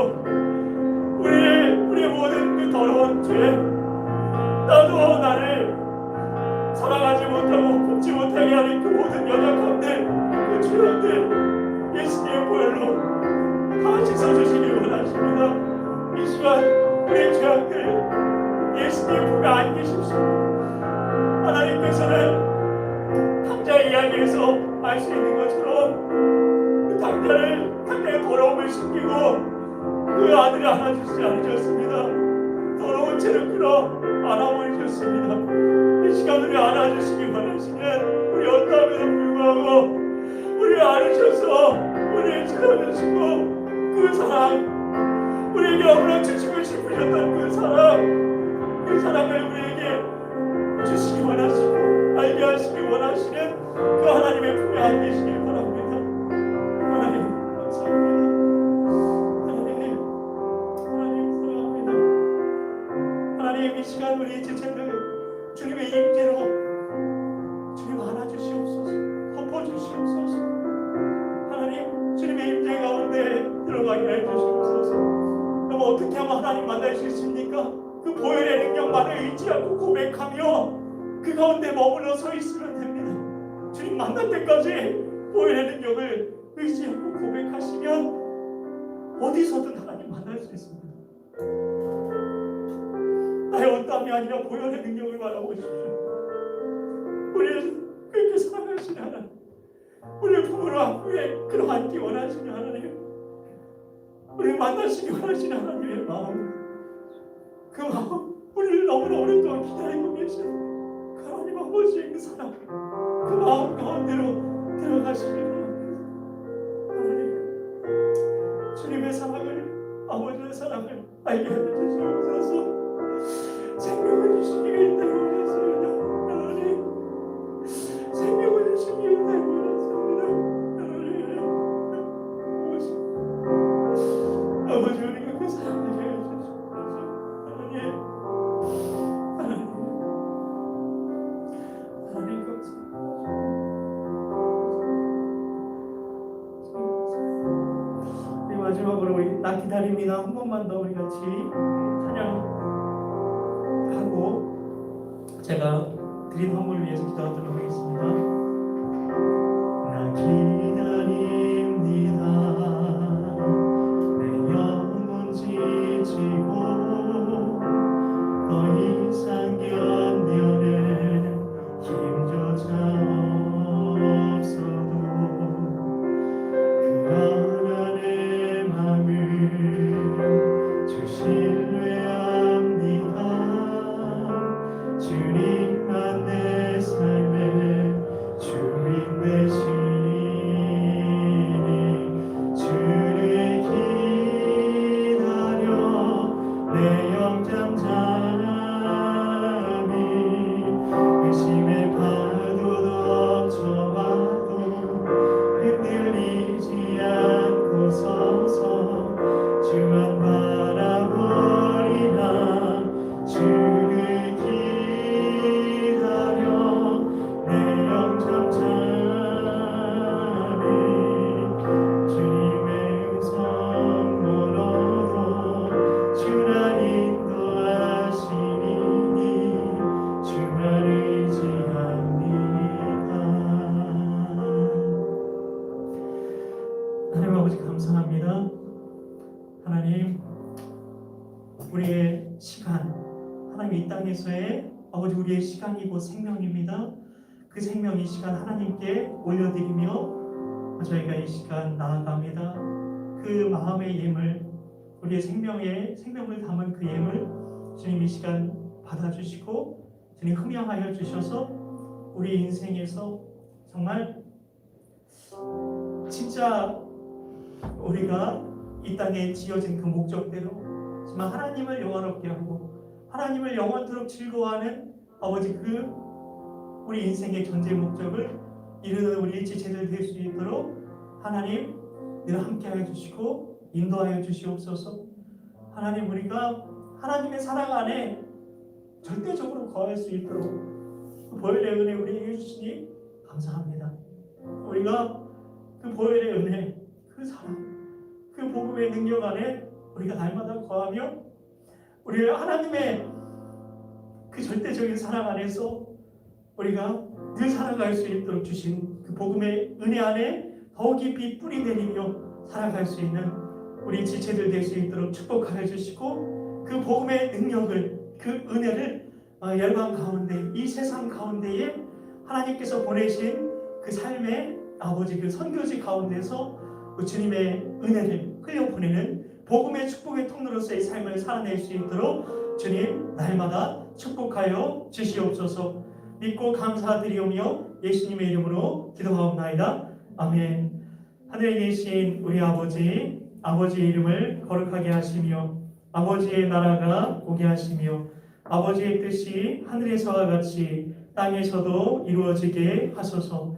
우리의 모든 그 더러운 죄, 나도 나를 사랑하지 못하고 품지 못하게 하는 그 모든 연약함들, 그 죄악들 예수님의 보혈로 다 씻어주시길 원하십니다. 이 시간 우리의 죄악들 예수님의 품에 안기십시오. 하나님께서는 당자의 이야기에서 알 수 있는 것처럼 그 당자의 더러움을 숨기고 그 아들을 안아주시지 않으셨습니다. 더러운 죄를 끌어 안아버리셨습니다. 이 시간 우리 안아주시기 원하시는 우리 어떠함에도 불구하고 우리를 안으셔서 우리를 지켜주시고 그 사랑, 우리에게 너무나 주시고 싶으셨던 그 사랑을 우리에게 주시기 원하시고 알게 하시기 원하시는 그 하나님의 품에 안기시길 바랍니다. 하나님 감사합니다. 하나님 사랑합니다. 하나님 이 시간 우리 지체들 주님의 임재로 주님 안아주시옵소서, 덮어주시옵소서. 하나님 주님의 임재 가운데 들어가게 해주시옵소서. 그럼 어떻게 하면 하나님 만날 수 있습니까? 그 보혈의 능력만을 의지하고 고백하며 그 가운데 머물러 서 있으면 됩니다. 주님 만날 때까지 보혈의 능력을 의지하고 고백하시면 어디서든 하나님 만날 수 있습니다. 나의 어떠함이 아니라 보혈의 능력을 바라보십시오. 우리를 그렇게 사랑하시는 하나님, 우리를 품으로 안고에 끌어안기 원하시는 하나님, 우리를 만나시기 원하시는 하나님의 마음, 그 마음 우리를 너무나 오랫동안 기다리고 계시는 그 하나님 아버지의 그 사랑, 그 마음 가운데로 들어가시길 바랍니다. 하나님 주님의 사랑을, 아버지의 사랑을 알게 해주시옵소서. 생명을 주시기 위해 원했습니다. 하나님 생명을 주시기 위해 원했습니다. 하나님 아버지 우리가 그 사랑을 해주시옵소서. 하나님 감사합니다. 우리 마지막으로 우리 나 기다립니다 한 번만 더 우리 같이 찬양하고 제가 드린 헌물을 위해서 기도하도록 하겠습니다. 나 기다립니다. 내 영혼 지치고 더 이상 견뎌낼 힘조차 없어도 그 하나님의 마음을 주 신뢰합니다. 주님만 내 삶의 주인 되시니 주를 기다려 내 영장 잠이 의심의 파도도 쳐와도 흔들리지 않고 서서 주만 바라보리라. 주를 기다려 내 영장 잠이 주님의 음성 들어도 주나 인도하시니 주만 의지합니다. 하나님 아버지 감사합니다. 하나님 우리의 시간, 하나님 이 땅에서의 아버지 우리의 시간이 곧 생명입니다. 그 생명 이 시간 하나님께 올려드리며 저희가 이 시간 나아갑니다. 그 마음의 예물, 우리의 생명을 담은 그 예물 주님 이 시간 받아주시고 주님 흠양하여 주셔서 우리 인생에서 정말 진짜 우리가 이 땅에 지어진 그 목적대로 정말 하나님을 영원롭게 하고 하나님을 영원토록 즐거워하는 아버지 그 우리 인생의 존재 목적을 이루는 우리 지체들 될 수 있도록 하나님 늘 함께하여 주시고 인도하여 주시옵소서. 하나님, 우리가 하나님의 사랑 안에 절대적으로 거할 수 있도록 그 보혈의 은혜 우리에게 주시니 감사합니다. 우리가 그 보혈의 은혜, 그 사랑, 그 복음의 능력 안에 우리가 날마다 거하며 우리 하나님의 그 절대적인 사랑 안에서 우리가 늘 살아갈 수 있도록 주신 그 복음의 은혜 안에 더 깊이 뿌리 내리며 살아갈 수 있는 우리 지체들 될 수 있도록 축복하여 주시고 그 복음의 능력을, 그 은혜를 열방 가운데, 이 세상 가운데에 하나님께서 보내신 그 삶의 아버지 그 선교지 가운데서 그 주님의 은혜를 흘려보내는 복음의 축복의 통로로서의 삶을 살아낼 수 있도록 주님 날마다 축복하여 주시옵소서. 믿고 감사드리오며 예수님의 이름으로 기도하옵나이다. 아멘. 하늘에 계신 우리 아버지, 아버지의 이름을 거룩하게 하시며 아버지의 나라가 오게 하시며 아버지의 뜻이 하늘에서와 같이 땅에서도 이루어지게 하소서.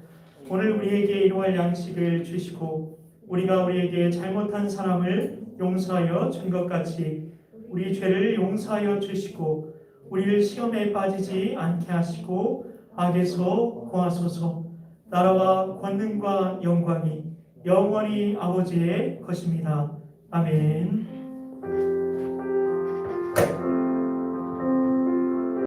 오늘 우리에게 일용할 양식을 주시고 우리가 우리에게 잘못한 사람을 용서하여 준 것 같이 우리 죄를 용서하여 주시고 우리를 시험에 빠지지 않게 하시고 악에서 구하소서. 나라와 권능과 영광이 영원히 아버지의 것입니다. 아멘.